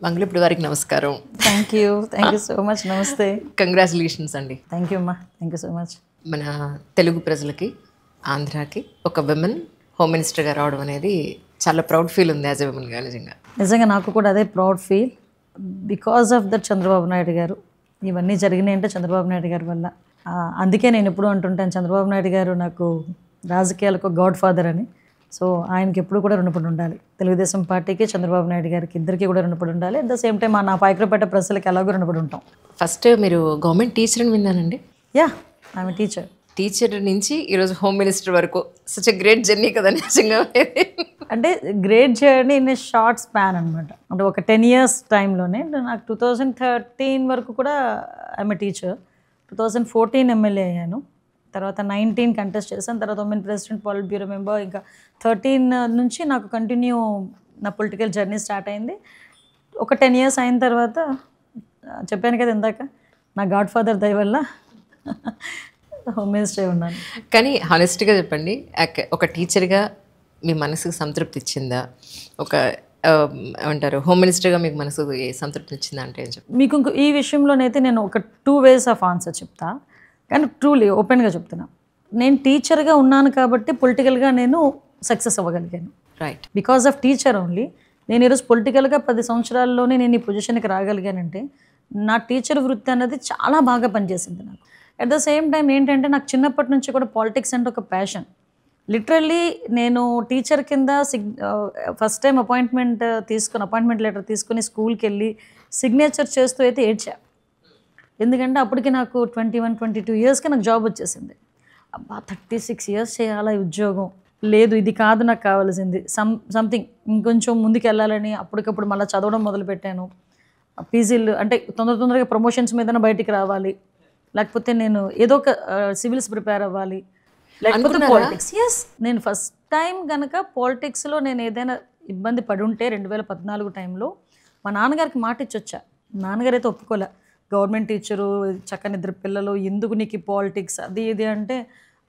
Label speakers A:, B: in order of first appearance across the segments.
A: మంగళిపుడి వారికి నమస్కారం.
B: Thank you so much. నమస్తే.
A: కంగ్రాచులేషన్స్ అండి.
B: థ్యాంక్ యూ అమ్మా. Thank you so much.
A: మన తెలుగు ప్రజలకి, ఆంధ్రాకి ఒక విమెన్ హోమ్ మినిస్టర్గా రావడం అనేది చాలా ప్రౌడ్ ఫీల్ ఉంది యాజ్ ఎ విమెన్గా.
B: నిజంగా నాకు కూడా అదే proud feel. Because of that Chandrababu Naidu గారు ఇవన్నీ జరిగినాయి అంటే చంద్రబాబు నాయుడు గారి వల్ల. అందుకే నేను ఎప్పుడు అంటుంటాను, చంద్రబాబు నాయుడు గారు నాకు రాజకీయాలకు గాడ్ ఫాదర్ అని. సో ఆయనకి ఎప్పుడు కూడా రుణపడి ఉండాలి. తెలుగుదేశం పార్టీకి, చంద్రబాబు నాయుడు గారికి ఇద్దరికి కూడా రుణపడి ఉండాలి. అట్ ద సేమ్ టైం నా పాయకరపేట ప్రజలకి ఎలాగో రుణపడి ఉంటాం.
A: ఫస్ట్ మీరు గవర్నమెంట్ టీచర్ అని విన్నానండి.
B: Yeah, I'm teacher.
A: టీచర్ నుంచి ఈరోజు హోమ్ మినిస్టర్ వరకు సచ్ ఎ గ్రేట్ జర్నీ కదా నిజంగా.
B: అంటే great journey in a short span అనమాట. అంటే ఒక 10 years టైంలోనే నాకు 2013 వరకు కూడా ఐఎమ్ ఏ టీచర్. 2014 ఎమ్మెల్యే అయ్యాను. తర్వాత 19 కంటెస్ట్ చేశాను. తర్వాత ఉమెన్ ప్రెసిడెంట్, పాలిట్ బ్యూరో మెంబర్. ఇంకా 13 నుంచి నాకు కంటిన్యూ నా పొలిటికల్ జర్నీ స్టార్ట్ అయింది. ఒక 10 years అయిన తర్వాత చెప్పాను కదా ఇందాక, నా గాడ్ ఫాదర్ దయ వల్ల హోమ్ మినిస్టర్ ఉన్నాను.
A: కానీ హానెస్ట్గా చెప్పండి, ఒక టీచర్గా మీ మనసుకు సంతృప్తి ఇచ్చిందా? ఒక ఏమంటారు, హోమ్ మినిస్టర్గా మీకు మనసుకు సంతృప్తి ఇచ్చిందా అంటే ఏం చెప్పండి?
B: మీకు ఇంకో ఈ విషయంలోనైతే నేను ఒక 2 ways ఆఫ్ ఆన్సర్ చెప్తా. కానీ ట్రూలీ ఓపెన్గా చెప్తున్నా, నేను టీచర్గా ఉన్నాను కాబట్టి పొలిటికల్గా నేను సక్సెస్ అవ్వగలిగాను.
A: Right.
B: Because of teacher only. నేను ఈరోజు పొలిటికల్గా 10 సంవత్సరాల్లోనే నేను ఈ పొజిషన్కి రాగలిగానంటే నా టీచర్ వృత్తి అన్నది చాలా బాగా పనిచేసింది నాకు. అట్ ద సేమ్ టైం ఏంటంటే, నాకు చిన్నప్పటి నుంచి కూడా పాలిటిక్స్ అంటే ఒక ప్యాషన్. లిటరల్లీ నేను టీచర్ కింద ఫస్ట్ టైం అపాయింట్మెంట్ లెటర్ తీసుకుని స్కూల్కి వెళ్ళి సిగ్నేచర్ చేస్తూ అయితే ఏడ్చా. ఎందుకంటే అప్పటికి నాకు 21-22 yearsకి నాకు జాబ్ వచ్చేసింది. అబ్బా 36 years చేయాలా ఈ ఉద్యోగం, లేదు ఇది కాదు నాకు కావాల్సింది, సంథింగ్ ఇంకొంచెం ముందుకు వెళ్ళాలని అప్పటికప్పుడు మళ్ళీ చదవడం మొదలుపెట్టాను. పీజీలు అంటే తొందరగా ప్రమోషన్స్ మీదనే బయటికి రావాలి, లేకపోతే నేను ఏదో ఒక సివిల్స్ ప్రిపేర్ అవ్వాలి, లేకపోతే పాలిటిక్స్. ఎస్, నేను ఫస్ట్ టైం కనుక పాలిటిక్స్లో నేను ఏదైనా ఇబ్బంది పడి ఉంటే 2014 టైంలో మా నాన్నగారికి మాట ఇచ్చొచ్చా. నాన్నగారు అయితే ఒప్పుకోలే. గవర్నమెంట్ టీచరు, చక్కని 2 పిల్లలు, ఎందుకు నీకు పాలిటిక్స్ అది ఇది అంటే,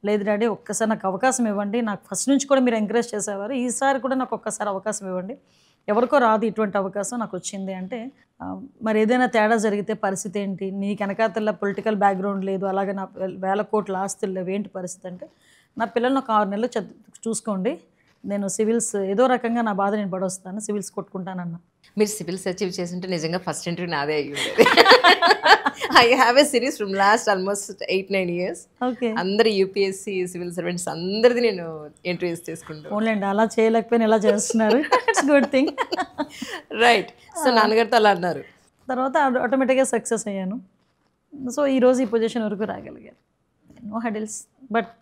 B: లేదు డాడీ ఒక్కసారి నాకు అవకాశం ఇవ్వండి, నాకు ఫస్ట్ నుంచి కూడా మీరు ఎంకరేజ్ చేసేవారు, ఈసారి కూడా నాకు ఒక్కసారి అవకాశం ఇవ్వండి, ఎవరికో రాదు ఇటువంటి అవకాశం, నాకు వచ్చింది అంటే, మరి ఏదైనా తేడా జరిగితే పరిస్థితి ఏంటి, నీకు వెనకాతల పొలిటికల్ బ్యాక్గ్రౌండ్ లేదు, అలాగే నా 1000 కోట్ల ఆస్తులు లేవు, ఏంటి పరిస్థితి అంటే, నా పిల్లల్ని ఒక 6 నెలలు చూసుకోండి, నేను సివిల్స్ ఏదో రకంగా నా బాధ నేను పడొస్తాను, సివిల్స్ కొట్టుకుంటానన్నా.
A: మీరు సివిల్స్ అచీవ్ చేసింటే నిజంగా ఫస్ట్ ఇంటర్వ్యూ నాదే అయ్యి ఉండేది. I have a series from last almost 8-9 years.
B: Okay.
A: అందరు యూపీఎస్సీ సివిల్ సర్వెంట్స్ అందరిది నేను ఇంటర్వ్యూస్ తీసుకుంటాను.
B: ఓన్లేండి, అలా చేయలేకపోయినా ఇలా చేస్తున్నారు. It's good thing.
A: Right. So నాన్నగారితో అలా అన్నారు.
B: తర్వాత ఆటోమేటిక్గా సక్సెస్ అయ్యాను. సో ఈరోజు ఈ పొజిషన్ వరకు రాగలిగాను. నో హెడిల్స్, బట్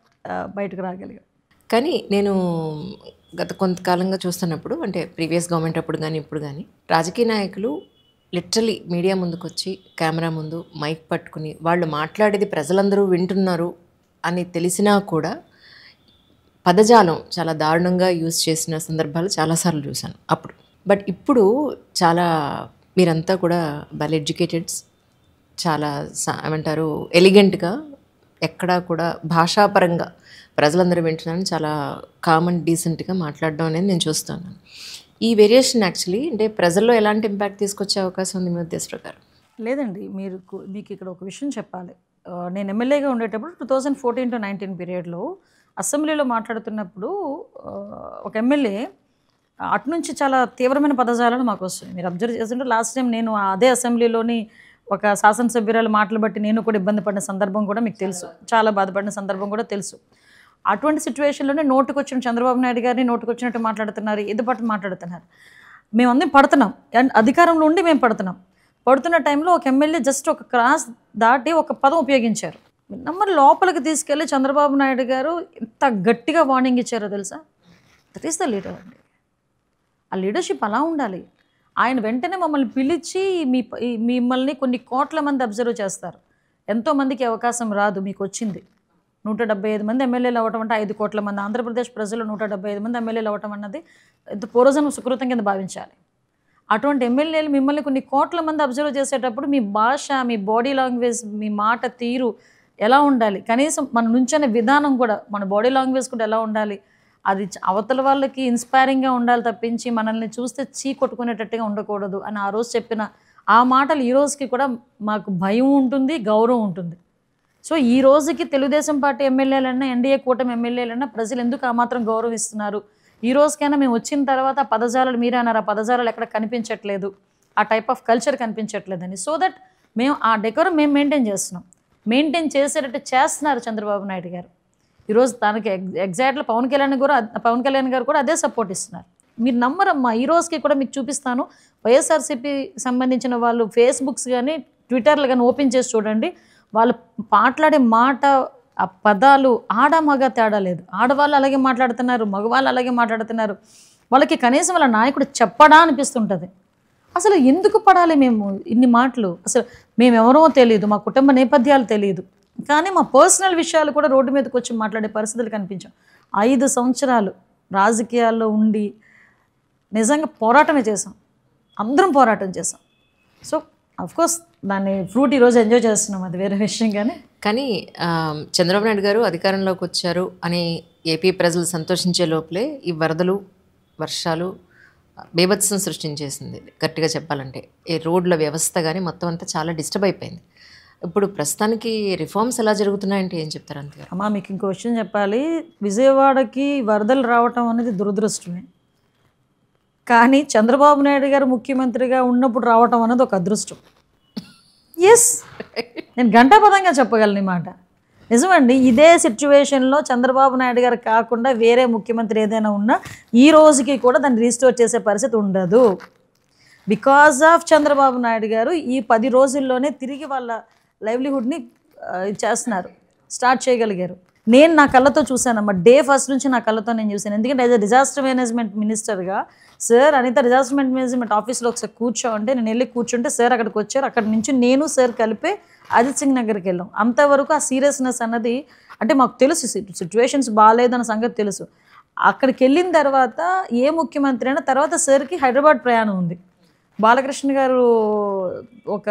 B: బయటకు రాగలిగాను.
A: కానీ నేను గత కొంతకాలంగా చూస్తున్నప్పుడు, అంటే ప్రీవియస్ గవర్నమెంట్ అప్పుడు కానీ ఇప్పుడు కానీ, రాజకీయ నాయకులు లిటరలీ మీడియా ముందుకు వచ్చి కెమెరా ముందు మైక్ పట్టుకుని వాళ్ళు మాట్లాడేది ప్రజలందరూ వింటున్నారు అని తెలిసినా కూడా పదజాలం చాలా దారుణంగా యూజ్ చేసిన సందర్భాలు చాలాసార్లు చూశాను అప్పుడు. బట్ ఇప్పుడు చాలా మీరంతా కూడా వెల్ ఎడ్యుకేటెడ్స్, చాలా ఏమంటారు ఎలిగెంట్గా, ఎక్కడా కూడా భాషాపరంగా ప్రజలందరూ వింటున్నాను, చాలా కామన్ డీసెంట్గా మాట్లాడడం అనేది నేను చూస్తాను. ఈ వేరియేషన్ యాక్చువల్లీ అంటే ప్రజల్లో ఎలాంటి ఇంపాక్ట్ తీసుకొచ్చే అవకాశం ఉంది మీ ఉద్దేశ ప్రకారం?
B: లేదండి, మీకు ఇక్కడ ఒక విషయం చెప్పాలి. నేను ఎమ్మెల్యేగా ఉండేటప్పుడు 2014-19 పీరియడ్లో అసెంబ్లీలో మాట్లాడుతున్నప్పుడు ఒక ఎమ్మెల్యే అటు నుంచి చాలా తీవ్రమైన పదజాలను మాకు వస్తుంది. మీరు అబ్జర్వ్ చేస్తుంటే లాస్ట్ టైం నేను అదే అసెంబ్లీలోని ఒక శాసనసభ్యురాలు మాటలు బట్టి నేను కూడా ఇబ్బంది పడిన సందర్భం కూడా మీకు తెలుసు, చాలా బాధపడిన సందర్భం కూడా తెలుసు. అటువంటి సిచ్యువేషన్లోనే నోటుకొచ్చిన చంద్రబాబు నాయుడు గారిని నోటుకొచ్చినట్టు మాట్లాడుతున్నారు, ఎదుపట్టు మాట్లాడుతున్నారు. మేమందరం పడుతున్నాం, అండ్ అధికారంలో ఉండి మేము పడుతున్న టైంలో ఒక ఎమ్మెల్యే జస్ట్ ఒక క్రాస్ దాటి ఒక పదం ఉపయోగించారు. నెంబర్ లోపలికి తీసుకెళ్ళి చంద్రబాబు నాయుడు గారు ఎంత గట్టిగా వార్నింగ్ ఇచ్చారో తెలుసా? దట్ ఈస్ ద లీడర్ అండి. ఆ లీడర్షిప్ అలా ఉండాలి. ఆయన వెంటనే మమ్మల్ని పిలిచి మిమ్మల్ని కొన్ని కోట్ల మంది అబ్జర్వ్ చేస్తారు, ఎంతోమందికి అవకాశం రాదు, మీకు వచ్చింది. 175 మంది ఎమ్మెల్యేలు అవ్వటం అంటే 5 కోట్ల మంది ఆంధ్రప్రదేశ్ ప్రజలు 175 మంది ఎమ్మెల్యేలు అవ్వటం అన్నది ఎంత పూర్వజన్మ సుకృతం కింద భావించాలి. అటువంటి ఎమ్మెల్యేలు మిమ్మల్ని కొన్ని కోట్ల మంది అబ్జర్వ్ చేసేటప్పుడు మీ భాష, మీ బాడీ లాంగ్వేజ్, మీ మాట తీరు ఎలా ఉండాలి, కనీసం మన నుంచనే విధానం కూడా, మన బాడీ లాంగ్వేజ్ కూడా ఎలా ఉండాలి అది అవతల వాళ్ళకి ఇన్స్పైరింగ్గా ఉండాలి తప్పించి మనల్ని చూస్తే చీ కొట్టుకునేటట్టుగా ఉండకూడదు అని ఆ రోజు చెప్పిన ఆ మాటలు ఈ రోజుకి కూడా మాకు భయం ఉంటుంది, గౌరవం ఉంటుంది. సో ఈ రోజుకి తెలుగుదేశం పార్టీ ఎమ్మెల్యేలన్నా, ఎన్డీఏ కూటమి ఎమ్మెల్యేలన్నా ప్రజలు ఎందుకు ఆ మాత్రం గౌరవిస్తున్నారు, ఈ రోజుకైనా మేము వచ్చిన తర్వాత ఆ పదజాలాలు మీరే అన్నారు, ఆ పదజాలాలు ఎక్కడ కనిపించట్లేదు, ఆ టైప్ ఆఫ్ కల్చర్ కనిపించట్లేదని. సో దట్ మేము ఆ డెకోరం మేము మెయింటైన్ చేస్తున్నాం. మెయింటైన్ చేసేటట్టు చేస్తున్నారు చంద్రబాబు నాయుడు గారు. ఈరోజు తనకి ఎగ్జాక్ట్గా పవన్ కళ్యాణ్ గారు కూడా అదే సపోర్ట్ ఇస్తున్నారు. మీరు నమ్మరమ్మా, ఈ రోజుకి కూడా మీకు చూపిస్తాను. వైఎస్ఆర్సీపీ సంబంధించిన వాళ్ళు ఫేస్బుక్స్ కానీ ట్విట్టర్లు కానీ ఓపెన్ చేసి చూడండి. వాళ్ళు మాట్లాడే మాట, ఆ పదాలు ఆడ మగ తేడా లేదు. ఆడవాళ్ళు అలాగే మాట్లాడుతున్నారు, మగవాళ్ళు అలాగే మాట్లాడుతున్నారు. వాళ్ళకి కనీసం వాళ్ళ నాయకుడు చెప్పడా అనిపిస్తుంటుంది. అసలు ఎందుకు పడాలి మేము ఇన్ని మాటలు? అసలు మేమెవరో తెలియదు, మా కుటుంబ నేపథ్యాలు తెలియదు, కానీ మా పర్సనల్ విషయాలు కూడా రోడ్డు మీదకి వచ్చి మాట్లాడే పరిస్థితులు కనిపించాం. 5 సంవత్సరాలు రాజకీయాల్లో ఉండి నిజంగా పోరాటమే చేసాం, అందరం పోరాటం చేసాం. సో అఫ్కోర్స్ దాన్ని ఫ్రూట్ ఈరోజు ఎంజాయ్ చేస్తున్నాం, అది వేరే విషయం.
A: కానీ చంద్రబాబు నాయుడు గారు అధికారంలోకి వచ్చారు అని ఏపీ ప్రజలు సంతోషించే లోపలే ఈ వరదలు, వర్షాలు బీభత్సం సృష్టించేసింది. గట్టిగా చెప్పాలంటే ఈ రోడ్ల వ్యవస్థ కానీ మొత్తం అంతా చాలా డిస్టర్బ్ అయిపోయింది. ఇప్పుడు ప్రస్తుతానికి రిఫార్మ్స్ ఎలా జరుగుతున్నాయంటే ఏం చెప్తారు అంతగా?
B: అమ్మా మీకు ఇంకో విషయం చెప్పాలి. విజయవాడకి వరదలు రావటం అనేది దురదృష్టమే, కానీ చంద్రబాబు నాయుడు గారు ముఖ్యమంత్రిగా ఉన్నప్పుడు రావటం అనేది ఒక అదృష్టం. ఎస్, నేను ఘంటాపదంగా చెప్పగలను ఈ మాట. నిజమండి, ఇదే సిచ్యువేషన్లో చంద్రబాబు నాయుడు గారు కాకుండా వేరే ముఖ్యమంత్రి ఏదైనా ఉన్నా ఈ రోజుకి కూడా దాన్ని రీస్టోర్ చేసే పరిస్థితి ఉండదు. బికాజ్ ఆఫ్ చంద్రబాబు నాయుడు గారు ఈ 10 రోజుల్లోనే తిరిగి వాళ్ళ లైవ్లీహుడ్ని చేస్తున్నారు, స్టార్ట్ చేయగలిగారు. నేను నా కళ్ళతో చూశానమ్మా, డే ఫస్ట్ నుంచి నా కళ్ళతో నేను చూశాను. ఎందుకంటే యాజ్ అ డిజాస్టర్ మేనేజ్మెంట్ మినిస్టర్గా సార్ అనిత డిజాస్టర్ మేనేజ్మెంట్ ఆఫీస్లో ఒకసారి కూర్చోంటే నేను వెళ్ళి కూర్చుంటే సార్ అక్కడికి వచ్చారు. అక్కడి నుంచి నేను సార్ కలిపి అజిత్ సింగ్ నగర్కి వెళ్ళాం. అంతవరకు ఆ సీరియస్నెస్ అన్నది అంటే మాకు తెలుసు, సిచ్యువేషన్స్ బాగాలేదన్న సంగతి తెలుసు. అక్కడికి వెళ్ళిన తర్వాత ఏ ముఖ్యమంత్రి అయినా తర్వాత సార్కి హైదరాబాద్ ప్రయాణం ఉంది. బాలకృష్ణ గారు ఒక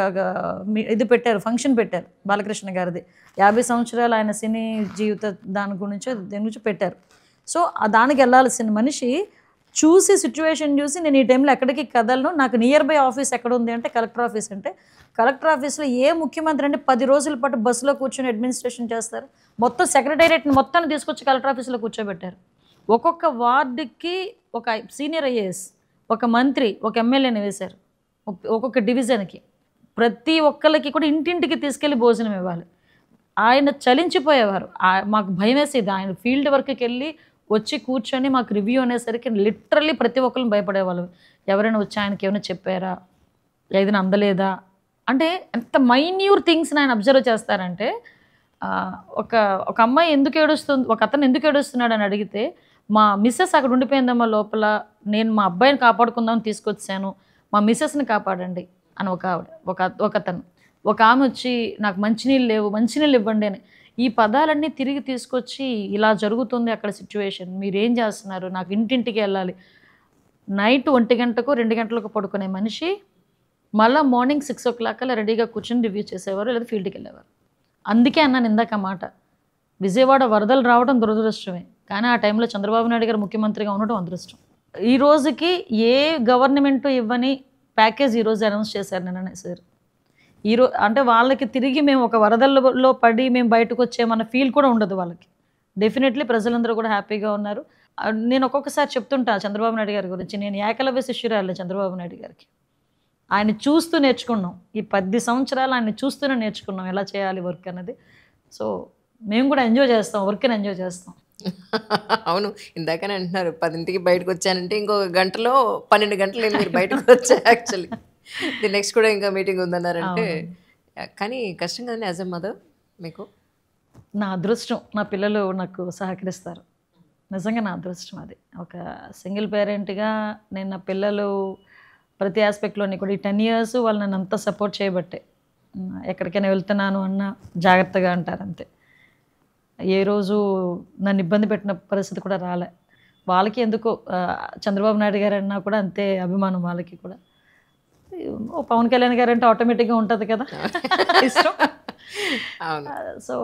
B: ఇది పెట్టారు, ఫంక్షన్ పెట్టారు బాలకృష్ణ గారిది, 50 సంవత్సరాలు ఆయన సినీ జీవిత దేని గురించి పెట్టారు. సో దానికి వెళ్ళాల్సిన మనిషి చూసి సిచ్యువేషన్ చూసి నేను ఈ టైంలో ఎక్కడికి కదలను, నాకు నియర్ బై ఆఫీస్ ఎక్కడ ఉంది అంటే కలెక్టర్ ఆఫీస్, అంటే కలెక్టర్ ఆఫీస్లో ఏ ముఖ్యమంత్రి అంటే 10 రోజుల పాటు బస్సులో కూర్చొని అడ్మినిస్ట్రేషన్ చేస్తారు. మొత్తం సెక్రటేరియట్ని మొత్తాన్ని తీసుకొచ్చి కలెక్టర్ ఆఫీస్లో కూర్చోబెట్టారు. ఒక్కొక్క వార్డుకి ఒక సీనియర్ ఐఏఎస్, ఒక మంత్రి, ఒక ఎమ్మెల్యేని వేశారు. ఒక్కొక్క డివిజన్కి ప్రతి ఒక్కరికి కూడా ఇంటింటికి తీసుకెళ్ళి భోజనం ఇవ్వాలి. ఆయన చలించిపోయేవారు, మాకు భయం వేసేది. ఆయన ఫీల్డ్ వర్క్కి వెళ్ళి వచ్చి కూర్చొని మాకు రివ్యూ అనేసరికి లిటరల్లీ ప్రతి ఒక్కరిని భయపడేవాళ్ళు. ఎవరైనా వచ్చి ఆయనకి ఏమైనా చెప్పారా, ఏదైనా అందలేదా అంటే ఎంత మైన్యూర్ థింగ్స్ని ఆయన అబ్జర్వ్ చేస్తారంటే, ఒక అమ్మాయి ఎందుకు ఏడుస్తుంది, ఒక అతను ఎందుకు ఏడుస్తున్నాడు అని అడిగితే, మా మిస్సెస్ అక్కడ ఉండిపోయిందమ్మా లోపల, నేను మా అబ్బాయిని కాపాడుకుందామని తీసుకొచ్చాను, మా మిస్సెస్ని కాపాడండి అని ఒకతను. ఒక ఆమె వచ్చి నాకు మంచినీళ్ళు లేవు, మంచినీళ్ళు ఇవ్వండి అని. ఈ పదాలన్నీ తిరిగి తీసుకొచ్చి ఇలా జరుగుతుంది అక్కడ సిచ్యువేషన్, మీరేం చేస్తున్నారు, నాకు ఇంటింటికి వెళ్ళాలి. నైట్ 1 గంటకు 2 గంటలకు పడుకునే మనిషి మళ్ళీ మార్నింగ్ 6 o'clock అలా రెడీగా కూర్చొని రివ్యూ చేసేవారు, లేదా ఫీల్డ్కి వెళ్ళేవారు. అందుకే అన్నాను ఇందాక మాట, విజయవాడ వరదలు రావడం దురదృష్టమే, కానీ ఆ టైంలో చంద్రబాబు నాయుడు గారు ముఖ్యమంత్రిగా ఉండటం అదృష్టం. ఈ రోజుకి ఏ గవర్నమెంట్ ఇవ్వని ప్యాకేజ్ ఈరోజు అనౌన్స్ చేశారు నిన్ననే సార్. అంటే వాళ్ళకి తిరిగి మేము ఒక వరదల్లో పడి మేము బయటకు వచ్చేమన్న ఫీల్ కూడా ఉండదు వాళ్ళకి. డెఫినెట్లీ ప్రజలందరూ కూడా హ్యాపీగా ఉన్నారు. నేను ఒక్కొక్కసారి చెప్తుంటా చంద్రబాబు నాయుడు గారి గురించి, నేను ఏకలవ్య శిష్యురాలే చంద్రబాబు నాయుడు గారికి. ఆయన చూస్తూ నేర్చుకున్నాం, ఈ 10 సంవత్సరాలు ఆయన చూస్తూనే నేర్చుకున్నాం ఎలా చేయాలి వర్క్ అన్నది. సో మేము కూడా ఎంజాయ్ చేస్తాం, వర్క్ని ఎంజాయ్ చేస్తాం.
A: అవును, ఇందాకనే అంటున్నారు 10ంటికి బయటకు వచ్చానంటే ఇంకొక గంటలో 12 గంటలు మీరు బయటకు వచ్చా. యాక్చువల్లీ నెక్స్ట్ కూడా ఇంకా మీటింగ్ ఉందన్నారంటే, కానీ కష్టం కదండి యాజ్ ఎ మదర్ మీకు?
B: నా అదృష్టం, నా పిల్లలు నాకు సహకరిస్తారు, నిజంగా నా అదృష్టం అది. ఒక సింగిల్ పేరెంట్గా నేను నా పిల్లలు ప్రతి ఆస్పెక్ట్లోని కూడా ఈ 10 years వాళ్ళు నన్ను అంతా సపోర్ట్ చేయబట్టే. ఎక్కడికైనా వెళ్తున్నాను అన్న జాగ్రత్తగా అంటారు అంతే. ఏ రోజు నన్ను ఇబ్బంది పెట్టిన పరిస్థితి కూడా రాలే. వాళ్ళకి ఎందుకో చంద్రబాబు నాయుడు గారు అన్నా కూడా అంతే అభిమానం వాళ్ళకి కూడా. పవన్ కళ్యాణ్ గారు అంటే ఆటోమేటిక్గా ఉంటుంది కదా ఇష్టం. సో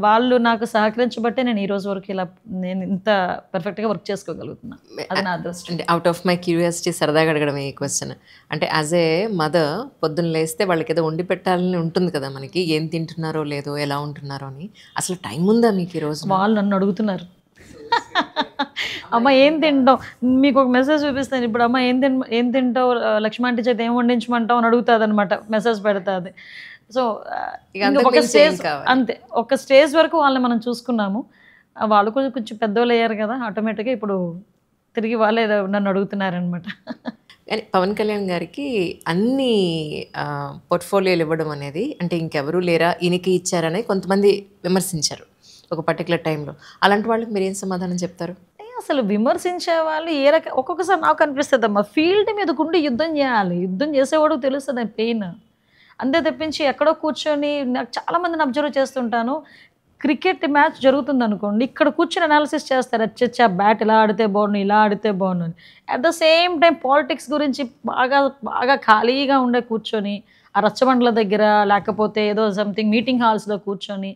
B: వాళ్ళు నాకు సహకరించబట్టే నేను ఈ రోజు వరకు ఇలా నేను ఇంత పర్ఫెక్ట్గా వర్క్ చేసుకోగలుగుతున్నా. అది నా అదృష్టం.
A: అంటే అవుట్ ఆఫ్ మై క్యూరియాసిటీ సరదాగా అడగడం ఈ క్వశ్చన్. అంటే యాజ్ ఏ మదర్ పొద్దున్న లేస్తే వాళ్ళకి ఏదో వండి పెట్టాలని ఉంటుంది కదా మనకి, ఏం తింటున్నారో లేదో ఎలా ఉంటున్నారో అని. అసలు టైం ఉందా మీకు ఈరోజు?
B: వాళ్ళు నన్ను అడుగుతున్నారు, అమ్మ ఏం తింటావు, మీకు ఒక మెసేజ్ చూపిస్తాను ఇప్పుడు, అమ్మ ఏం తింటావు లక్ష్మాంటి చేత ఏం వండించమంటావు అని అడుగుతుంది అనమాట, మెసేజ్ పెడుతుంది. సో ఒక స్టేజ్ అంతే, ఒక స్టేజ్ వరకు వాళ్ళని మనం చూసుకున్నాము. వాళ్ళు కొంచెం పెద్దవాళ్ళు అయ్యారు కదా, ఆటోమేటిక్గా ఇప్పుడు తిరిగి వాళ్ళే నన్ను అడుగుతున్నారనమాట.
A: కానీ పవన్ కళ్యాణ్ గారికి అన్ని పోర్ట్ఫోలియోలు ఇవ్వడం అనేది, అంటే ఇంకెవరూ లేరా ఈయనకి ఇచ్చారని కొంతమంది విమర్శించారు ఒక పర్టికులర్ టైంలో. అలాంటి వాళ్ళకి మీరు ఏం సమాధానం చెప్తారు?
B: అసలు విమర్శించే వాళ్ళు ఒక్కొక్కసారి నాకు అనిపిస్తుంది అమ్మా, ఫీల్డ్ మీదకుండి యుద్ధం చేయాలి, యుద్ధం చేసేవాడు తెలుస్తుంది పెయిన్. అంతే తప్పించి ఎక్కడో కూర్చొని, నాకు చాలామందిని అబ్జర్వ్ చేస్తుంటాను, క్రికెట్ మ్యాచ్ జరుగుతుంది అనుకోండి, ఇక్కడ కూర్చొని అనాలిసిస్ చేస్తారు, అచ్చా బ్యాట్ ఇలా ఆడితే బాగుండు, ఇలా ఆడితే బాగుండు అని. At the same time politics గురించి బాగా ఖాళీగా ఉండే కూర్చొని ఆ రచ్చబండ్ల దగ్గర లేకపోతే ఏదో సంథింగ్ మీటింగ్ హాల్స్లో కూర్చొని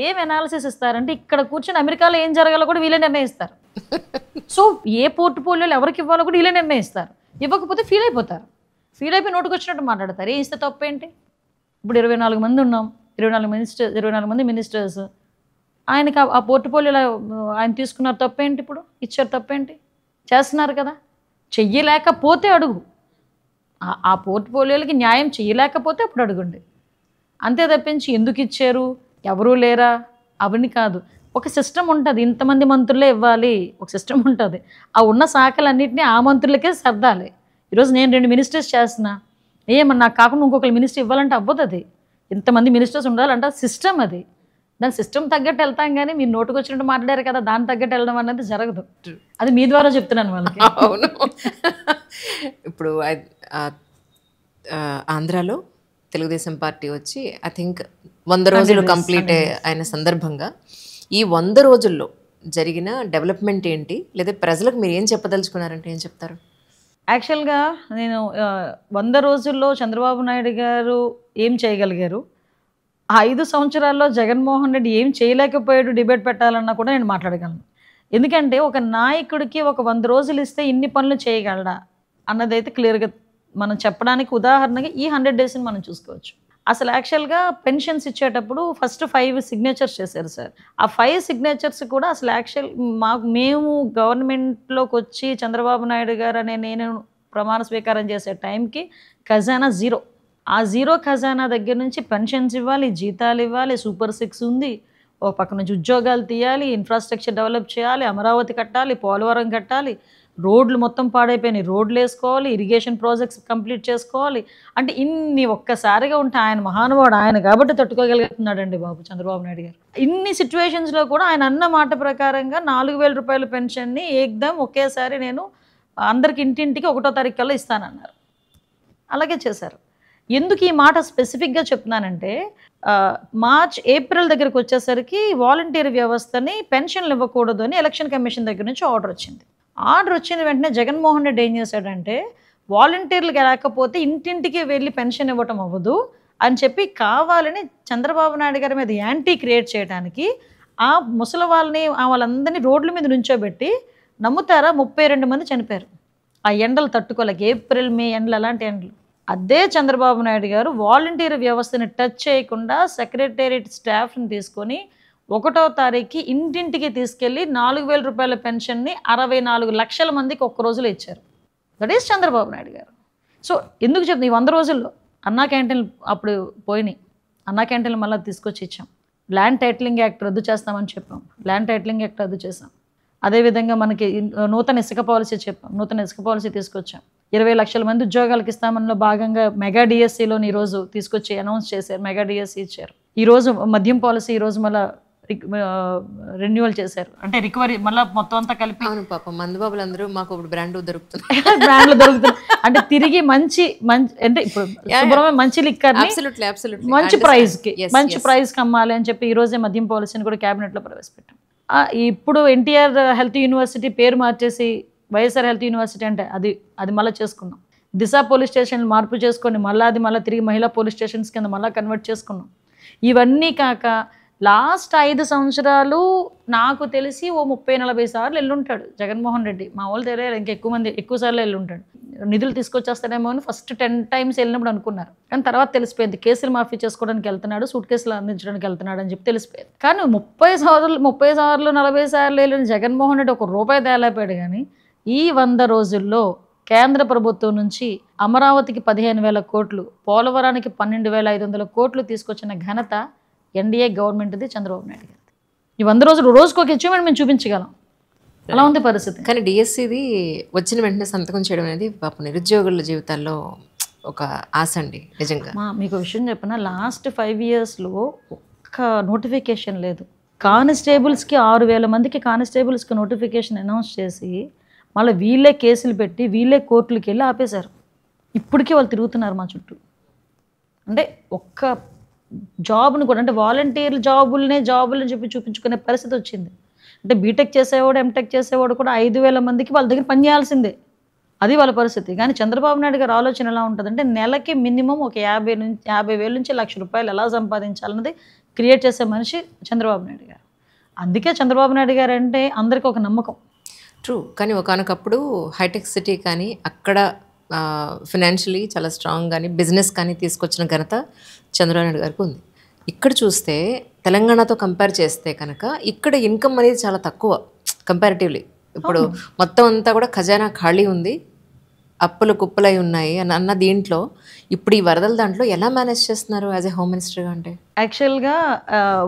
B: ఏం అనాలిసిస్ ఇస్తారంటే, ఇక్కడ కూర్చొని అమెరికాలో ఏం జరగాలో కూడా వీళ్ళే నిర్ణయిస్తారు. సో ఏ పోర్ట్ఫోలియోలు ఎవరికి ఇవ్వాలో కూడా వీళ్ళే నిర్ణయిస్తారు. ఇవ్వకపోతే ఫీల్ అయిపోతారు, ఫీల్ అయిపోయి నోటుకు వచ్చినట్టు మాట్లాడతారు. ఏం ఇస్తే తప్పేంటి? ఇప్పుడు 24 మంది ఉన్నాం, 24 మంది మినిస్టర్స్, ఆయనకి ఆ పోర్ట్ఫోలియోలో ఆయన తీసుకున్నారు తప్పేంటి? ఇప్పుడు ఇచ్చారు తప్పేంటి? చేస్తున్నారు కదా. చెయ్యలేకపోతే అడుగు, ఆ పోర్ట్ఫోలియోలకి న్యాయం చేయలేకపోతే అప్పుడు అడుగుండి. అంతే తప్పించి ఎందుకు ఇచ్చారు, ఎవరూ లేరా అవన్నీ కాదు. ఒక సిస్టమ్ ఉంటుంది, ఇంతమంది మంత్రులే ఇవ్వాలి, ఒక సిస్టమ్ ఉంటుంది. ఆ ఉన్న శాఖలన్నింటినీ ఆ మంత్రులకే సర్దాలి. ఈరోజు నేను 2 మినిస్టర్స్ చేస్తున్నా, ఏమన్నా నాకు కాకుండా ఇంకొకరు మినిస్టర్ ఇవ్వాలంటే అవ్వదు. అది ఇంతమంది మినిస్టర్స్ ఉండాలంటే సిస్టమ్, అది దాని సిస్టమ్ తగ్గట్టు వెళ్తాం. కానీ మీరు నోటుకు వచ్చినట్టు మాట్లాడారు కదా, దాని తగ్గట్టు వెళ్ళడం అనేది జరగదు. అది మీ ద్వారా చెప్తున్నాను వాళ్ళకి.
A: అవును. ఇప్పుడు ఆంధ్రాలో తెలుగుదేశం పార్టీ వచ్చి ఐ థింక్ 100 రోజులు కంప్లీట్ అయిన సందర్భంగా ఈ 100 రోజుల్లో జరిగిన డెవలప్మెంట్ ఏంటి, లేదా ప్రజలకు మీరు ఏం చెప్పదలుచుకున్నారంటే ఏం చెప్తారు?
B: యాక్చువల్గా నేను 100 రోజుల్లో చంద్రబాబు నాయుడు గారు ఏం చేయగలిగారు, ఆ 5 సంవత్సరాల్లో జగన్మోహన్ రెడ్డి ఏం చేయలేకపోయాడు డిబేట్ పెట్టాలన్నా కూడా నేను మాట్లాడగలను. ఎందుకంటే ఒక నాయకుడికి ఒక 100 రోజులు ఇస్తే ఇన్ని పనులు చేయగలడా అన్నదైతే క్లియర్గా మనం చెప్పడానికి ఉదాహరణగా ఈ 100 డేస్ని మనం చూసుకోవచ్చు. అసలు యాక్చువల్గా పెన్షన్స్ ఇచ్చేటప్పుడు ఫస్ట్ 5 సిగ్నేచర్స్ చేశారు సార్. ఆ 5 సిగ్నేచర్స్ కూడా అసలు మేము గవర్నమెంట్లోకి వచ్చి చంద్రబాబు నాయుడు గారు అనే నేను ప్రమాణ స్వీకారం చేసే టైంకి ఖజానా 0. ఆ 0 ఖజానా దగ్గర నుంచి పెన్షన్స్ ఇవ్వాలి, జీతాలు ఇవ్వాలి, సూపర్ 6 ఉంది, ఓ పక్క నుంచి ఉద్యోగాలు తీయాలి, ఇన్ఫ్రాస్ట్రక్చర్ డెవలప్ చేయాలి, అమరావతి కట్టాలి, పోలవరం కట్టాలి, రోడ్లు మొత్తం పాడైపోయినాయి, రోడ్లు వేసుకోవాలి, ఇరిగేషన్ ప్రాజెక్ట్స్ కంప్లీట్ చేసుకోవాలి. అంటే ఇన్ని ఒక్కసారిగా ఉంటే ఆయన మహానుభావుడు, ఆయన కాబట్టి తట్టుకోగలుగుతున్నాడండి బాబు చంద్రబాబు నాయుడు గారు. ఇన్ని సిచ్యువేషన్స్లో కూడా ఆయన అన్న మాట ప్రకారంగా 4,000 రూపాయల పెన్షన్ని ఏకదం ఒకేసారి నేను అందరికి ఇంటింటికి 1వ తారీఖు కల్లా ఇస్తానన్నారు. అలాగే చేశారు. ఎందుకు ఈ మాట స్పెసిఫిక్గా చెప్తున్నానంటే, ఏప్రిల్ దగ్గరకు వచ్చేసరికి వాలంటీర్ వ్యవస్థని పెన్షన్లు ఇవ్వకూడదు అని ఎలక్షన్ కమిషన్ దగ్గర నుంచి ఆర్డర్ వచ్చింది. ఆర్డర్ వచ్చిన వెంటనే జగన్మోహన్ రెడ్డి ఏం చేశాడంటే, వాలంటీర్లు లేకపోతే ఇంటింటికి వెళ్ళి పెన్షన్ ఇవ్వటం అవ్వదు అని చెప్పి కావాలని చంద్రబాబు నాయుడు గారి మీద యాంటీ క్రియేట్ చేయడానికి ఆ ముసలి వాళ్ళందరినీ రోడ్ల మీద నుంచోబెట్టి, నమ్ముతారా 32 మంది చనిపోయారు ఆ ఎండలు తట్టుకోలేక. ఏప్రిల్ మే ఎండలు, అలాంటి ఎండలు. అదే చంద్రబాబు నాయుడు గారు వాలంటీర్ వ్యవస్థని టచ్ చేయకుండా సెక్రటేరియట్ స్టాఫ్ని తీసుకొని 1వ తారీఖుకి ఇంటింటికి తీసుకెళ్ళి 4,000 రూపాయల పెన్షన్ని 64 లక్షల మందికి ఒక్క రోజులో ఇచ్చారు. దట్ ఈస్ చంద్రబాబు నాయుడు గారు. సో ఎందుకు చెప్తుంది, ఈ 100 రోజుల్లో అన్నా క్యాంటీన్లు అప్పుడు పోయినాయి, అన్నా క్యాంటీన్లు మళ్ళీ తీసుకొచ్చి ఇచ్చాం. ల్యాండ్ టైటిలింగ్ యాక్ట్ రద్దు చేస్తామని చెప్పాం, ల్యాండ్ టైటిలింగ్ యాక్ట్ రద్దు చేసాం. అదేవిధంగా మనకి నూతన ఇసుక పాలసీ చెప్పాం, నూతన ఇసుక పాలసీ తీసుకొచ్చాం. 20 లక్షల మంది ఉద్యోగాలకు ఇస్తామనిలో భాగంగా మెగా డిఎస్సిలోని ఈరోజు తీసుకొచ్చి అనౌన్స్ చేశారు, మెగా డిఎస్సి ఇచ్చారు. ఈరోజు మద్యం పాలసీ ఈరోజు మళ్ళీ రెన్యువల్ చేశారు, అంటే రికవరీ మళ్ళీ మొత్తం అంతా కలిపి.
A: అవును పాపం మందుబాబులు అందరూ మాకు ఇప్పుడు బ్రాండ్ దొరుకుతుంది,
B: బ్రాండ్లు దొరుకుతున్నాయి. అంటే తిరిగి మంచి అంటే ఇప్పుడు శుభ్రమైన మంచి లిక్కర్ని మంచి ప్రైస్కి అమ్మాలి అని చెప్పి ఈ రోజే మద్యం పాలసీని కూడా క్యాబినెట్లో ప్రవేశపెట్టాం. ఇప్పుడు ఎన్టీఆర్ హెల్త్ యూనివర్సిటీ పేరు మార్చేసి వైఎస్ఆర్ హెల్త్ యూనివర్సిటీ అంటే అది మళ్ళీ చేసుకున్నాం. దిశ పోలీస్ స్టేషన్ మార్పు చేసుకొని మళ్ళీ తిరిగి మహిళా పోలీస్ స్టేషన్స్ కింద మళ్ళీ కన్వర్ట్ చేసుకున్నాం. ఇవన్నీ కాక లాస్ట్ 5 సంవత్సరాలు నాకు తెలిసి ఓ 30-40 సార్లు వెళ్ళుంటాడు జగన్మోహన్ రెడ్డి. మా వాళ్ళు తెలియదు, ఎక్కువ సార్లు వెళ్ళుంటాడు. నిధులు తీసుకొచ్చేస్తాడేమో అని ఫస్ట్ 10 టైమ్స్ వెళ్ళినప్పుడు అనుకున్నారు. కానీ తర్వాత తెలిసిపోయింది కేసులు మాఫీ చేసుకోవడానికి వెళ్తున్నాడు, సూట్ కేసులు అందించడానికి వెళ్తున్నాడు అని చెప్పి తెలిసిపోయింది. కానీ 30 సార్లు 40 సార్లు వెళ్ళిన జగన్మోహన్ రెడ్డి ఒక రూపాయి తేలేపాడు. కానీ ఈ 100 రోజుల్లో కేంద్ర ప్రభుత్వం నుంచి అమరావతికి 15,000 కోట్లు, పోలవరానికి 12,500 కోట్లు తీసుకొచ్చిన ఘనత ఎన్డీఏ గవర్నమెంట్ది, చంద్రబాబు నాయుడు గారిది. ఈ 100 రోజులు రోజుకు ఒక అచీవ్మెంట్ మేము చూపించగలం. అలా ఉంది పరిస్థితి.
A: కానీ డిఎస్సిది వచ్చిన వెంటనే సంతకం చేయడం అనేది పాప నిరుద్యోగుల జీవితాల్లో ఒక ఆశ అండి నిజంగా.
B: మీకు విషయం చెప్పిన లాస్ట్ 5 ఇయర్స్లో ఒక్క నోటిఫికేషన్ లేదు. కానిస్టేబుల్స్కి 6,000 మందికి కానిస్టేబుల్స్కి నోటిఫికేషన్ అనౌన్స్ చేసి మళ్ళీ వీళ్ళే కేసులు పెట్టి వీళ్ళే కోర్టులకి వెళ్ళి ఆపేశారు. ఇప్పటికీ వాళ్ళు తిరుగుతున్నారు మా చుట్టూ. అంటే ఒక్క జాబ్ను కూడా, అంటే వాలంటీర్ జాబులని చెప్పి చూపించుకునే పరిస్థితి వచ్చింది. అంటే బీటెక్ చేసేవాడు, ఎంటెక్ చేసేవాడు కూడా 5,000 మందికి వాళ్ళ దగ్గర పని చేయాల్సిందే. అది వాళ్ళ పరిస్థితి. కానీ చంద్రబాబు నాయుడు గారి ఆలోచన ఎలా ఉంటుందంటే నెలకి మినిమం ఒక 50,000 నుంచి ₹1,00,000 ఎలా సంపాదించాలన్నది క్రియేట్ చేసే మనిషి చంద్రబాబు నాయుడు గారు. అందుకే చంద్రబాబు నాయుడు గారు అంటే అందరికీ ఒక నమ్మకం.
A: ట్రూ. కానీ ఒకానొకప్పుడు హైటెక్ సిటీ కానీ అక్కడ ఫినాన్షియలీ చాలా స్ట్రాంగ్ కానీ బిజినెస్ కానీ తీసుకొచ్చిన ఘనత చంద్రబాబు నాయుడు గారికి ఉంది. ఇక్కడ చూస్తే తెలంగాణతో కంపేర్ చేస్తే కనుక ఇక్కడ ఇన్కమ్ అనేది చాలా తక్కువ కంపారిటివ్లీ. ఇప్పుడు మొత్తం అంతా కూడా ఖజానా ఖాళీ ఉంది, అప్పులు కుప్పలై ఉన్నాయి అని అన్న దీంట్లో ఇప్పుడు ఈ వరదల దాంట్లో ఎలా మేనేజ్ చేస్తున్నారు యాజ్ ఏ హోమ్ మినిస్టర్గా? అంటే
B: యాక్చువల్గా